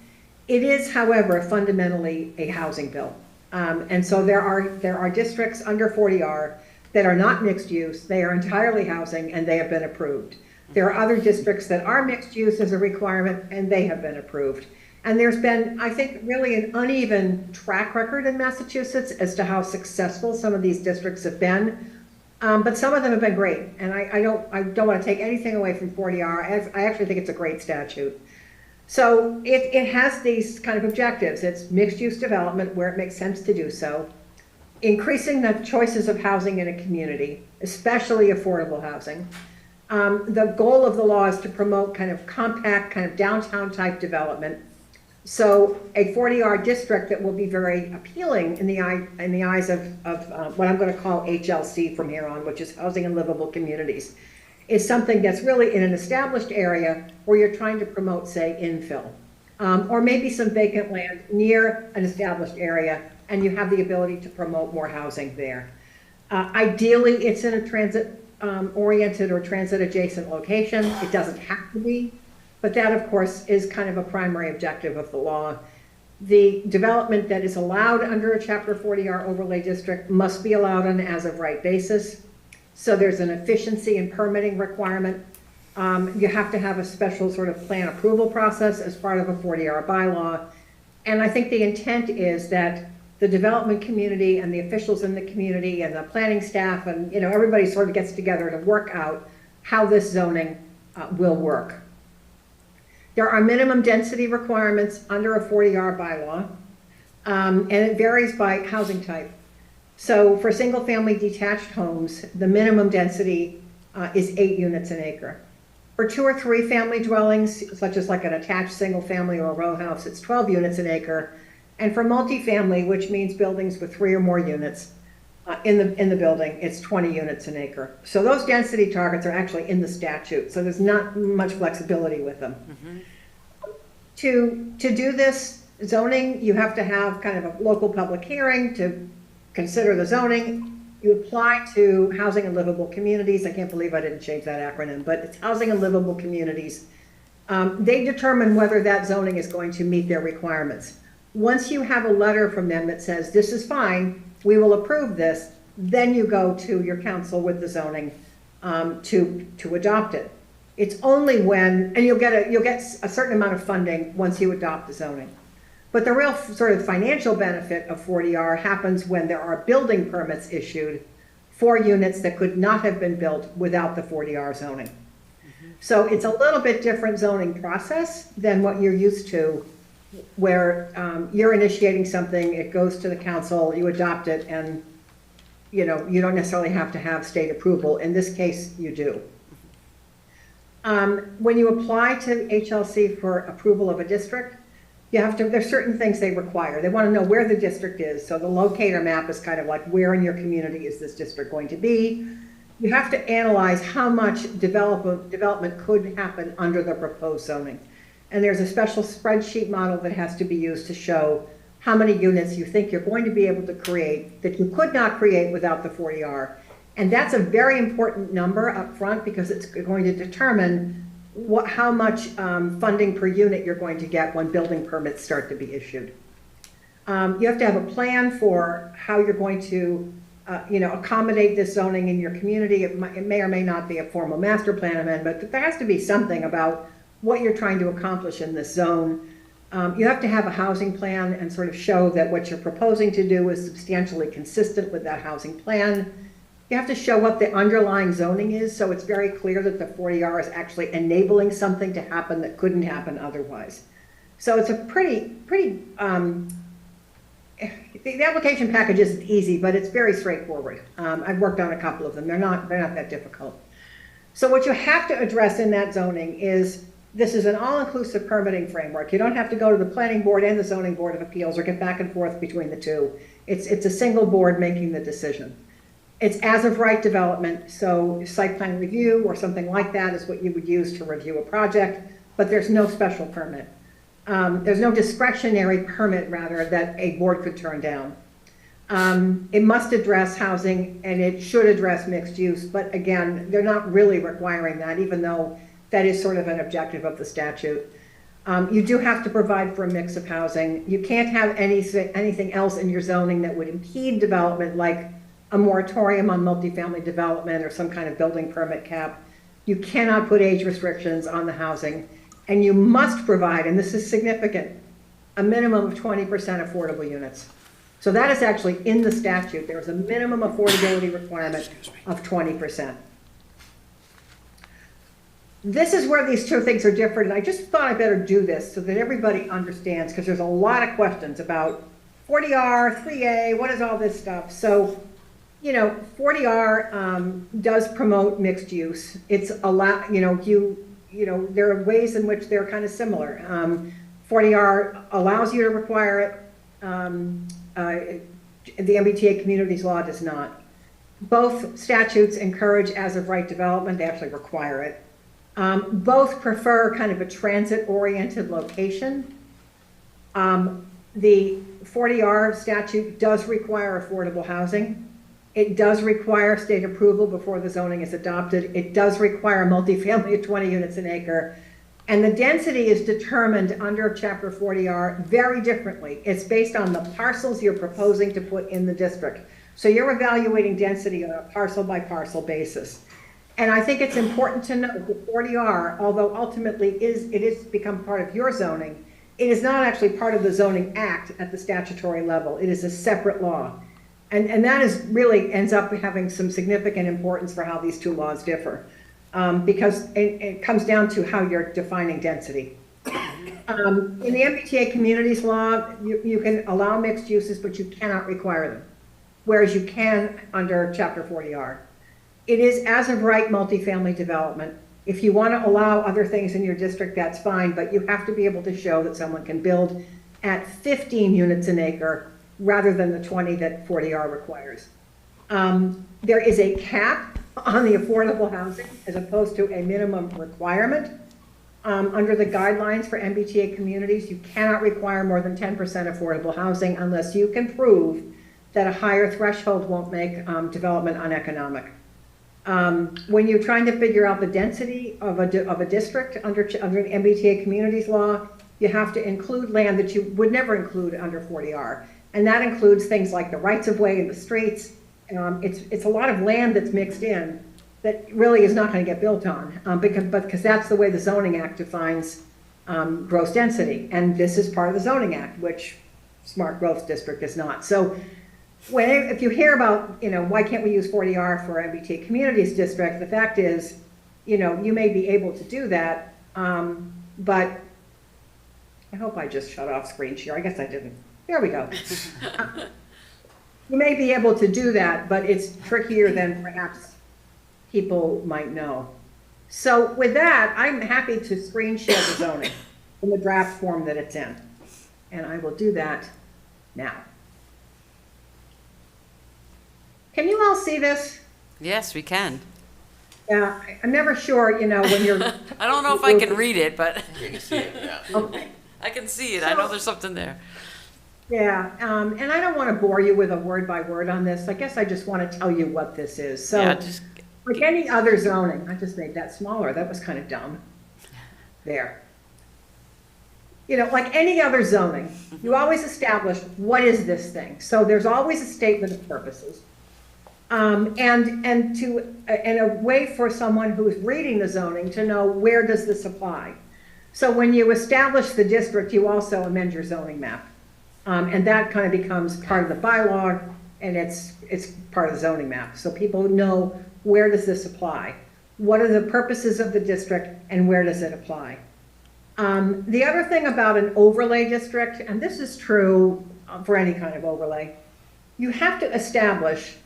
It is, however, fundamentally a housing bill. And so there are districts under 40R that are not mixed use, they are entirely housing, and they have been approved. There are other districts that are mixed use as a requirement, and they have been approved. And there's been, I think, really an uneven track record in Massachusetts as to how successful some of these districts have been. But some of them have been great, and I don't want to take anything away from 40R. I actually think it's a great statute. So it has these kind of objectives. It's mixed use development where it makes sense to do so, increasing the choices of housing in a community, especially affordable housing. The goal of the law is to promote kind of compact, kind of downtown type development. So a 40R district that will be very appealing in the eyes of what I'm going to call HLC from here on, which is Housing and Livable Communities, is something that's really in an established area where you're trying to promote, say, infill, or maybe some vacant land near an established area, and you have the ability to promote more housing there. Ideally, it's in a transit-oriented or transit-adjacent location. It doesn't have to be, but that, of course, is kind of a primary objective of the law. The development that is allowed under a Chapter 40R overlay district must be allowed on an as-of-right basis. So there's an efficiency and permitting requirement. You have to have a special sort of plan approval process as part of a 40R bylaw. And I think the intent is that the development community and the officials in the community and the planning staff and everybody sort of gets together to work out how this zoning will work. There are minimum density requirements under a 40R bylaw, and it varies by housing type. So for single family detached homes, the minimum density is 8 units an acre. For 2 or 3 family dwellings, such as like an attached single family or a row house, it's 12 units an acre. And for multifamily, which means buildings with 3 or more units in the building, it's 20 units an acre. So those density targets are actually in the statute, so there's not much flexibility with them. To do this zoning, you have to have kind of a local public hearing to consider the zoning. You apply to Housing and Livable Communities. I can't believe I didn't change that acronym, but it's Housing and Livable Communities. They determine whether that zoning is going to meet their requirements. Once you have a letter from them that says, this is fine, we will approve this, then you go to your council with the zoning to adopt it. It's only when, and you'll get a certain amount of funding once you adopt the zoning. But the real sort of financial benefit of 40R happens when there are building permits issued for units that could not have been built without the 40R zoning. So it's a little bit different zoning process than what you're used to, where you're initiating something, it goes to the council, you adopt it, and you don't necessarily have to have state approval. In this case, you do. When you apply to HLC for approval of a district, there's certain things they require. They want to know where the district is. So the locator map is kind of like, where in your community is this district going to be? You have to analyze how much development could happen under the proposed zoning. And there's a special spreadsheet model that has to be used to show how many units you think you're going to be able to create that you could not create without the 40R. And that's a very important number up front because it's going to determine how much funding per unit you're going to get when building permits start to be issued. You have to have a plan for how you're going to accommodate this zoning in your community. It may or may not be a formal master plan amendment, but there has to be something about what you're trying to accomplish in this zone. You have to have a housing plan and sort of show that what you're proposing to do is substantially consistent with that housing plan. You have to show what the underlying zoning is, so it's very clear that the 40R is actually enabling something to happen that couldn't happen otherwise. So it's a pretty the application package isn't easy, but it's very straightforward. I've worked on a couple of them. They're not that difficult. So what you have to address in that zoning is, this is an all-inclusive permitting framework. You don't have to go to the planning board and the zoning board of appeals or get back and forth between the two. It's a single board making the decision. It's as of right development, so site plan review or something like that is what you would use to review a project, but there's no special permit. There's no discretionary permit, rather, that a board could turn down. It must address housing and it should address mixed use, but again, they're not really requiring that, even though that is sort of an objective of the statute. You do have to provide for a mix of housing. You can't have anything else in your zoning that would impede development, like a moratorium on multifamily development or some kind of building permit cap. You cannot put age restrictions on the housing, and you must provide, and this is significant, a minimum of 20% affordable units. So that is actually in the statute. There is a minimum affordability requirement of 20%. This is where these two things are different, and I just thought I better do this so that everybody understands, because there's a lot of questions about 40R, 3A, what is all this stuff? So, 40R does promote mixed use. It's there are ways in which they're kind of similar. 40R allows you to require it. The MBTA communities law does not. Both statutes encourage as of right development. They actually require it. Both prefer kind of a transit-oriented location. The 40R statute does require affordable housing. It does require state approval before the zoning is adopted. It does require multifamily of 20 units an acre. And the density is determined under Chapter 40R very differently. It's based on the parcels you're proposing to put in the district. So you're evaluating density on a parcel by parcel basis. And I think it's important to note that 40R, although ultimately it is become part of your zoning, it is not actually part of the Zoning Act at the statutory level. It is a separate law. And that is really ends up having some significant importance for how these two laws differ, because it comes down to how you're defining density. In the MBTA communities law, you can allow mixed uses, but you cannot require them, whereas you can under Chapter 40R. It is as of right multifamily development. If you want to allow other things in your district, that's fine, but you have to be able to show that someone can build at 15 units an acre rather than the 20 that 40R requires. There is a cap on the affordable housing as opposed to a minimum requirement. Under the guidelines for MBTA communities, you cannot require more than 10% affordable housing unless you can prove that a higher threshold won't make development uneconomic. When you're trying to figure out the density of a district under the MBTA communities law, you have to include land that you would never include under 40R. And that includes things like the rights of way and the streets. It's a lot of land that's mixed in that really is not going to get built on, because that's the way the Zoning Act defines gross density. And this is part of the Zoning Act, which Smart Growth District is not. So if you hear about, why can't we use 40R for MBTA Communities District, the fact is, you may be able to do that, but I hope I just shut off screen share. I guess I didn't. There we go. You may be able to do that, but it's trickier than perhaps people might know. So with that, I'm happy to screen share the zoning in the draft form that it's in. And I will do that now. Can you all see this? Yes, we can. Yeah, I'm never sure, when you're. I don't know if I can read it, but You can see it, yeah. Okay. I can see it. I know there's something there. Yeah, and I don't want to bore you with a word by word on this. I guess I just want to tell you what this is. So, Yeah, just like any other zoning, I just made that smaller. That was kind of dumb. There. Like any other zoning, you always establish what is this thing. So there's always a statement of purposes. And a way for someone who's reading the zoning to know where does this apply. So when you establish the district, you also amend your zoning map. And that kind of becomes part of the bylaw, and it's part of the zoning map. So people know, where does this apply? What are the purposes of the district, and where does it apply? The other thing about an overlay district, and this is true for any kind of overlay, you have to establish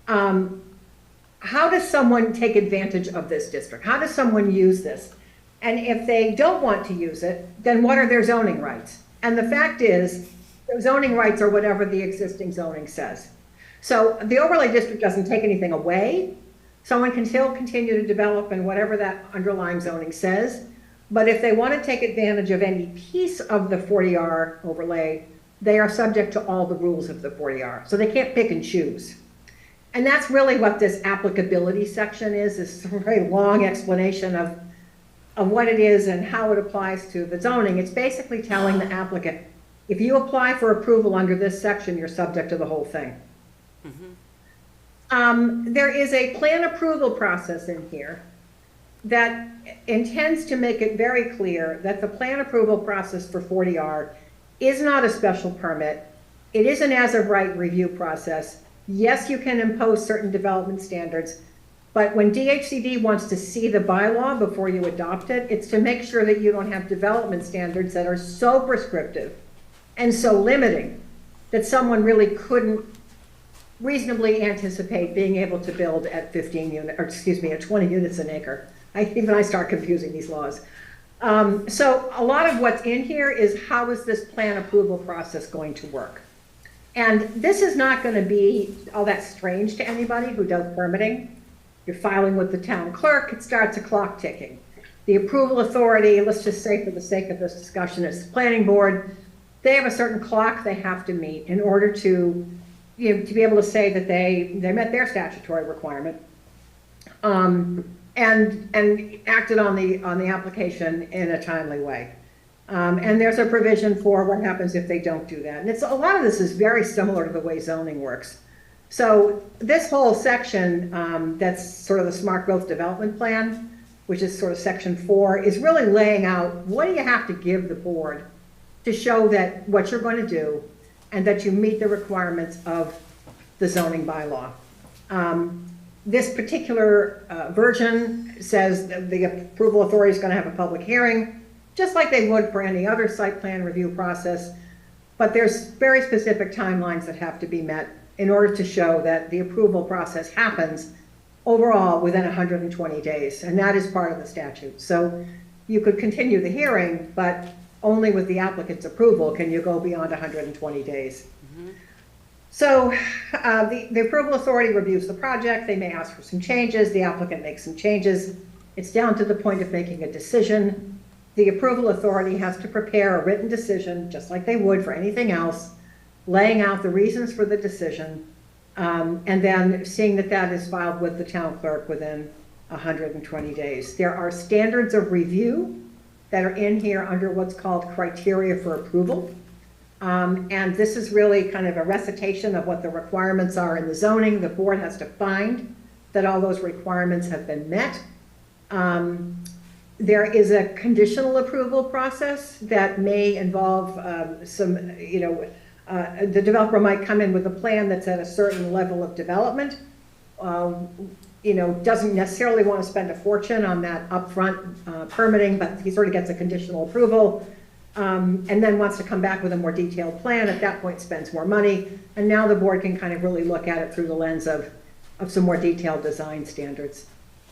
how does someone take advantage of this district? How does someone use this? And if they don't want to use it, then what are their zoning rights? And the fact is, the zoning rights are whatever the existing zoning says. So the overlay district doesn't take anything away. Someone can still continue to develop in whatever that underlying zoning says. But if they want to take advantage of any piece of the 40R overlay, they are subject to all the rules of the 40R. So they can't pick and choose. And that's really what this applicability section is, this very long explanation of what it is and how it applies to the zoning. It's basically telling the applicant, if you apply for approval under this section, you're subject to the whole thing. There is a plan approval process in here that intends to make it very clear that the plan approval process for 40R is not a special permit. It is an as-of-right review process. Yes, you can impose certain development standards, but when DHCD wants to see the bylaw before you adopt it, it's to make sure that you don't have development standards that are so prescriptive and so limiting that someone really couldn't reasonably anticipate being able to build at 20 units an acre. Even I start confusing these laws. So a lot of what's in here is how is this plan approval process going to work? And this is not going to be all that strange to anybody who does permitting. You're filing with the town clerk, it starts a clock ticking. The approval authority, let's just say for the sake of this discussion, it's the planning board. They have a certain clock they have to meet in order to, to be able to say that they met their statutory requirement and acted on the application in a timely way. And there's a provision for what happens if they don't do that. And a lot of this is very similar to the way zoning works. So this whole section, that's sort of the Smart Growth Development Plan, which is sort of section 4, is really laying out what do you have to give the board to show that what you're going to do and that you meet the requirements of the zoning bylaw. This particular version says that the approval authority is going to have a public hearing, just like they would for any other site plan review process, but there's very specific timelines that have to be met in order to show that the approval process happens overall within 120 days, and that is part of the statute. So you could continue the hearing, but only with the applicant's approval can you go beyond 120 days. So the approval authority reviews the project, they may ask for some changes, the applicant makes some changes. It's down to the point of making a decision. The approval authority has to prepare a written decision, just like they would for anything else, laying out the reasons for the decision, and then seeing that that is filed with the town clerk within 120 days. There are standards of review that are in here under what's called criteria for approval. And this is really kind of a recitation of what the requirements are in the zoning. The board has to find that all those requirements have been met. There is a conditional approval process that may involve some, you know, the developer might come in with a plan that's at a certain level of development. You know, doesn't necessarily want to spend a fortune on that upfront permitting, but he sort of gets a conditional approval. And then wants to come back with a more detailed plan, at that point spends more money, and now the board can kind of really look at it through the lens of some more detailed design standards.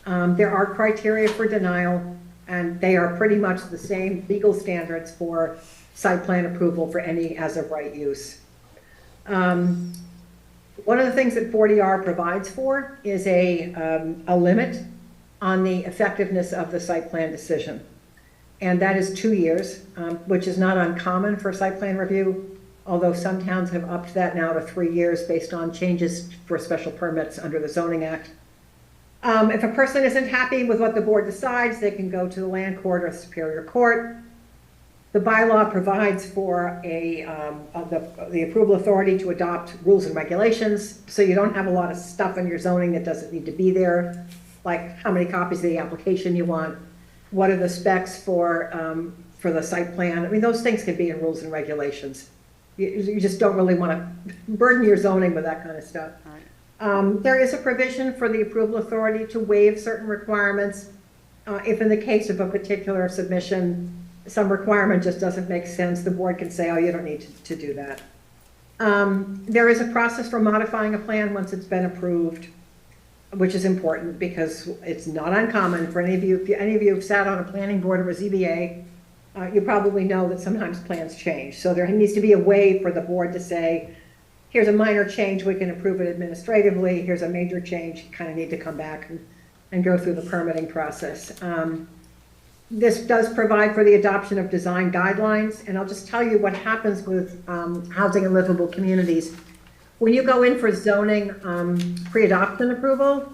There are criteria for denial, and they are pretty much the same legal standards for site plan approval for any as-of-right use. One of the things that 40R provides for is a limit on the effectiveness of the site plan decision. And that is 2 years, which is not uncommon for site plan review, although some towns have upped that now to 3 years based on changes for special permits under the Zoning Act. If a person isn't happy with what the board decides, they can go to the land court or Superior Court. The bylaw provides for the approval authority to adopt rules and regulations, so you don't have a lot of stuff in your zoning that doesn't need to be there, like how many copies of the application you want, what are the specs for the site plan. I mean, those things can be in rules and regulations. You just don't really want to burden your zoning with that kind of stuff. There is a provision for the approval authority to waive certain requirements if in the case of a particular submission, some requirement just doesn't make sense. The board can say, oh, you don't need to do that. There is a process for modifying a plan once it's been approved, which is important because it's not uncommon for any of you, if any of you have sat on a planning board or a ZBA, you probably know that sometimes plans change. So there needs to be a way for the board to say, here's a minor change, we can approve it administratively. Here's a major change, you kind of need to come back and go through the permitting process. This does provide for the adoption of design guidelines, and I'll just tell you what happens with housing and livable communities. When you go in for zoning pre-adoption approval,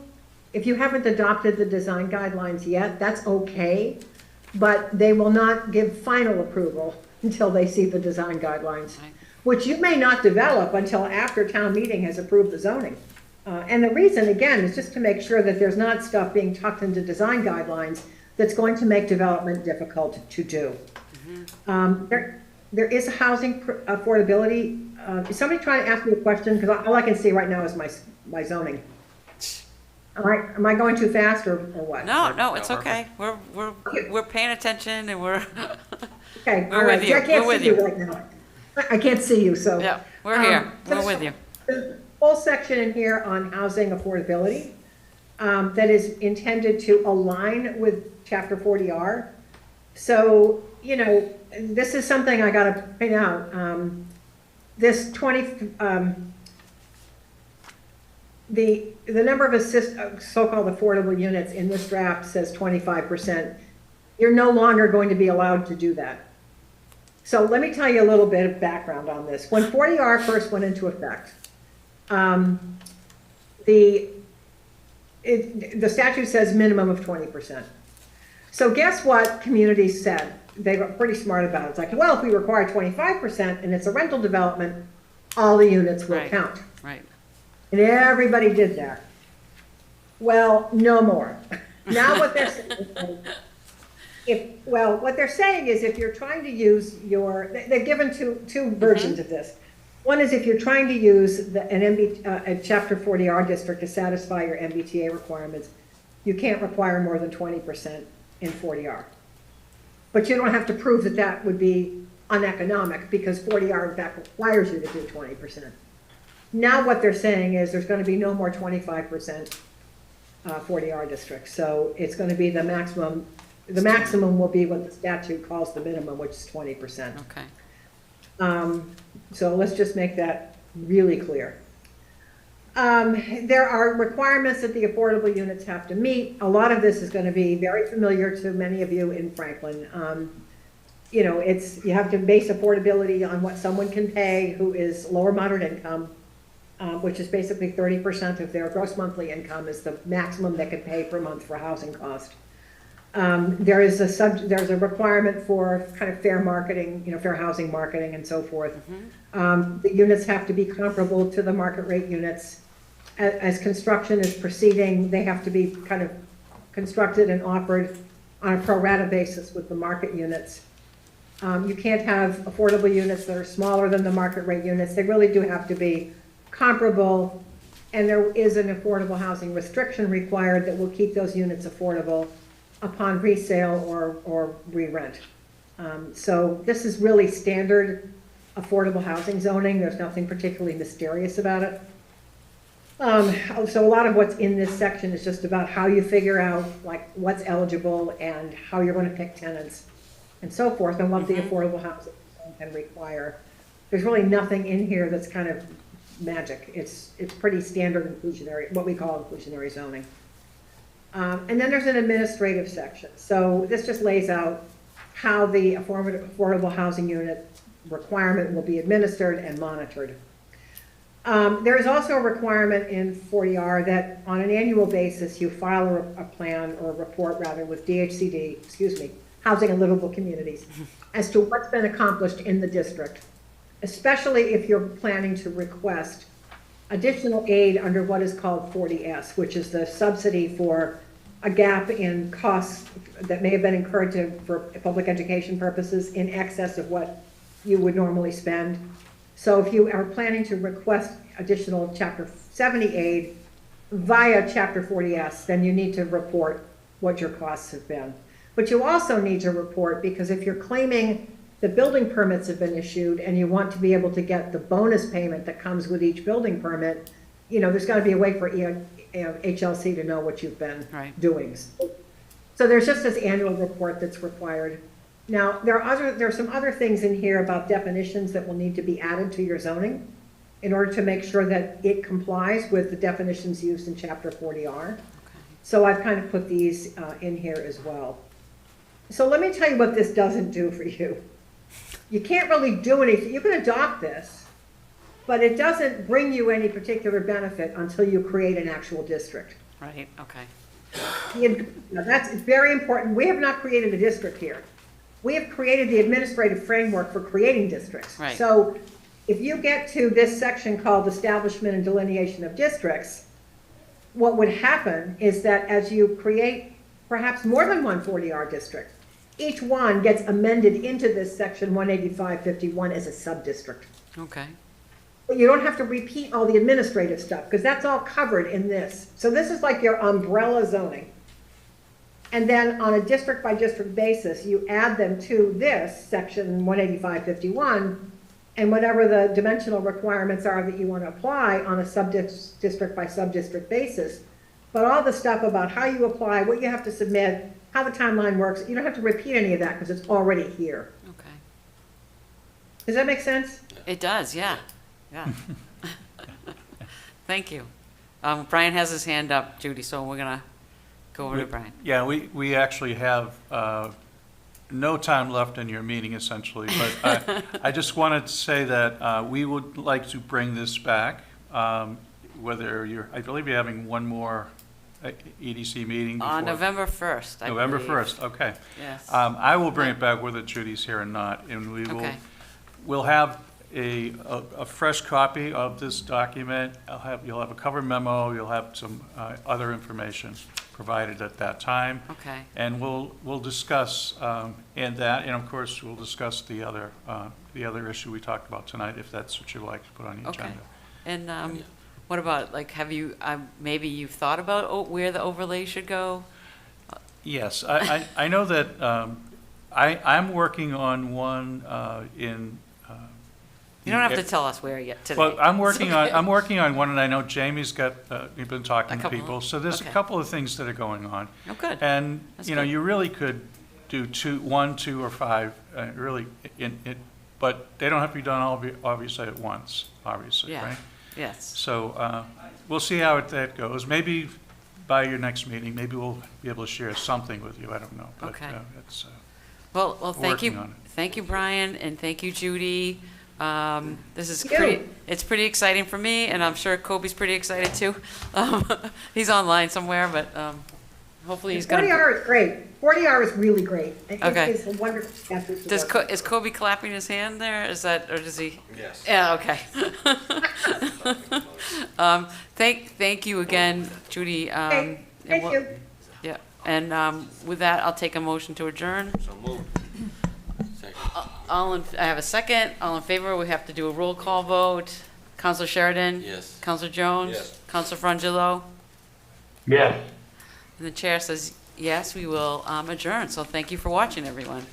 if you haven't adopted the design guidelines yet, that's okay, but they will not give final approval until they see the design guidelines, which you may not develop until after town meeting has approved the zoning. And the reason, again, is just to make sure that there's not stuff being tucked into design guidelines that's going to make development difficult to do. There is a housing affordability. Is somebody trying to ask me a question? Because all I can see right now is my zoning. Am I going too fast or what? No, it's okay. We're paying attention and we're, Okay, all we're right. with you. I can't We're with see you you. right now. I can't see you, so. Yeah, we're here. We're with you. There's a whole section in here on housing affordability that is intended to align with Chapter 40R. So, you know, this is something I gotta point out. This the number of so-called affordable units in this draft says 25%. You're no longer going to be allowed to do that. So let me tell you a little bit of background on this. When 40R first went into effect, the statute says minimum of 20%. So guess what communities said? They were pretty smart about it. It's like, well, if we require 25% and it's a rental development, all the units will count. Right. And everybody did that. Well, no more. Now what they're saying what they're saying is if you're trying to use they've given two versions of this. One is if you're trying to use a Chapter 40R district to satisfy your MBTA requirements, you can't require more than 20% in 40R. But you don't have to prove that that would be uneconomic because 40R in fact requires you to do 20%. Now what they're saying is there's going to be no more 25%. 40R district. So it's going to be the maximum will be what the statute calls the minimum, which is 20%. Okay. So let's just make that really clear. There are requirements that the affordable units have to meet. A lot of this is going to be very familiar to many of you in Franklin. You know, you have to base affordability on what someone can pay who is lower moderate income, which is basically 30% of their gross monthly income is the maximum they can pay per month for housing cost. There's a requirement for kind of fair marketing, you know, fair housing marketing and so forth. The units have to be comparable to the market rate units. As construction is proceeding, they have to be kind of constructed and offered on a pro rata basis with the market units. You can't have affordable units that are smaller than the market rate units. They really do have to be comparable, and there is an affordable housing restriction required that will keep those units affordable upon resale or re-rent. So this is really standard affordable housing zoning. There's nothing particularly mysterious about it. So a lot of what's in this section is just about how you figure out like what's eligible and how you're going to pick tenants and so forth, and what the affordable housing can require. There's really nothing in here that's kind of magic. It's pretty standard inclusionary, what we call inclusionary zoning. And then there's an administrative section. So this just lays out how the affordable housing unit requirement will be administered and monitored. There is also a requirement in 40R that on an annual basis you file a plan or a report rather with DHCD, Housing and Livable Communities, as to what's been accomplished in the district, especially if you're planning to request additional aid under what is called 40S, which is the subsidy for a gap in costs that may have been incurred for public education purposes in excess of what you would normally spend. So if you are planning to request additional Chapter 70 aid via Chapter 40S, then you need to report what your costs have been. But you also need to report, because if you're claiming the building permits have been issued and you want to be able to get the bonus payment that comes with each building permit, you know, there's got to be a way for HLC to know what you've been doing. So there's just this annual report that's required. Now, there are some other things in here about definitions that will need to be added to your zoning in order to make sure that it complies with the definitions used in Chapter 40R. Okay. So I've kind of put these in here as well. So let me tell you what this doesn't do for you. You can't really do anything. You can adopt this, but it doesn't bring you any particular benefit until you create an actual district. Right, okay. Now that's very important. We have not created a district here. We have created the administrative framework for creating districts. Right. So if you get to this section called Establishment and Delineation of Districts, what would happen is that as you create perhaps more than one 40R district, each one gets amended into this section 18551 as a sub-district. Okay. But you don't have to repeat all the administrative stuff, because that's all covered in this. So this is like your umbrella zoning. And then on a district by district basis, you add them to this section 18551, and whatever the dimensional requirements are that you want to apply on a sub-district by sub-district basis. But all the stuff about how you apply, what you have to submit, how the timeline works, you don't have to repeat any of that because it's already here. Okay. Does that make sense? It does, yeah. Yeah. Thank you. Brian has his hand up, Judy, so we're going to go over to Brian. Yeah, we actually have no time left in your meeting, essentially, but I just wanted to say that we would like to bring this back, whether I believe you're having one more EDC meeting before. On November 1st, November believe. 1st, okay. Yes. I will bring it back whether Judy's here or not, and we'll have a fresh copy of this document. You'll have a cover memo, you'll have some other information provided at that time. Okay. And we'll discuss and of course we'll discuss the other issue we talked about tonight, if that's what you like to put on the agenda. And what about, like, have you, maybe you've thought about where the overlay should go? Yes, I know that I'm working on one in You don't have to tell us where yet today. Well, I'm It's working okay. I'm working on one, and I know Jamie's got, you've been talking A to couple, people, so there's a okay. couple of things that are going on. Oh, good. And, That's you know, good. you really could do one, two, or five, really, but they don't have to be done all, obviously at once, obviously, Yeah. right? Yes. So, we'll see how that goes. Maybe by your next meeting, maybe we'll be able to share something with you, I don't know. But, Okay. it's, Well, thank Working you, on thank you, Brian, and thank you, Judy. This is Thank you. it's pretty exciting for me, and I'm sure Kobe's pretty excited too. He's online somewhere, but hopefully he's gonna. 40R is great. 40R is really great. I think Okay. it's a wonderful method to Does work. Is Kobe clapping his hand there? Is that, or does he? Yes. Yeah, okay. Thank you again, Judy. Okay, and thank we'll- you. Yeah, and with that, I'll take a motion to adjourn. So moved. Second. I have a second. All in favor, we have to do a roll call vote. Counselor Sheridan? Yes. Counselor Jones? Yes. Counselor Frangillo? Yes. And the chair says, yes, we will adjourn. So thank you for watching, everyone.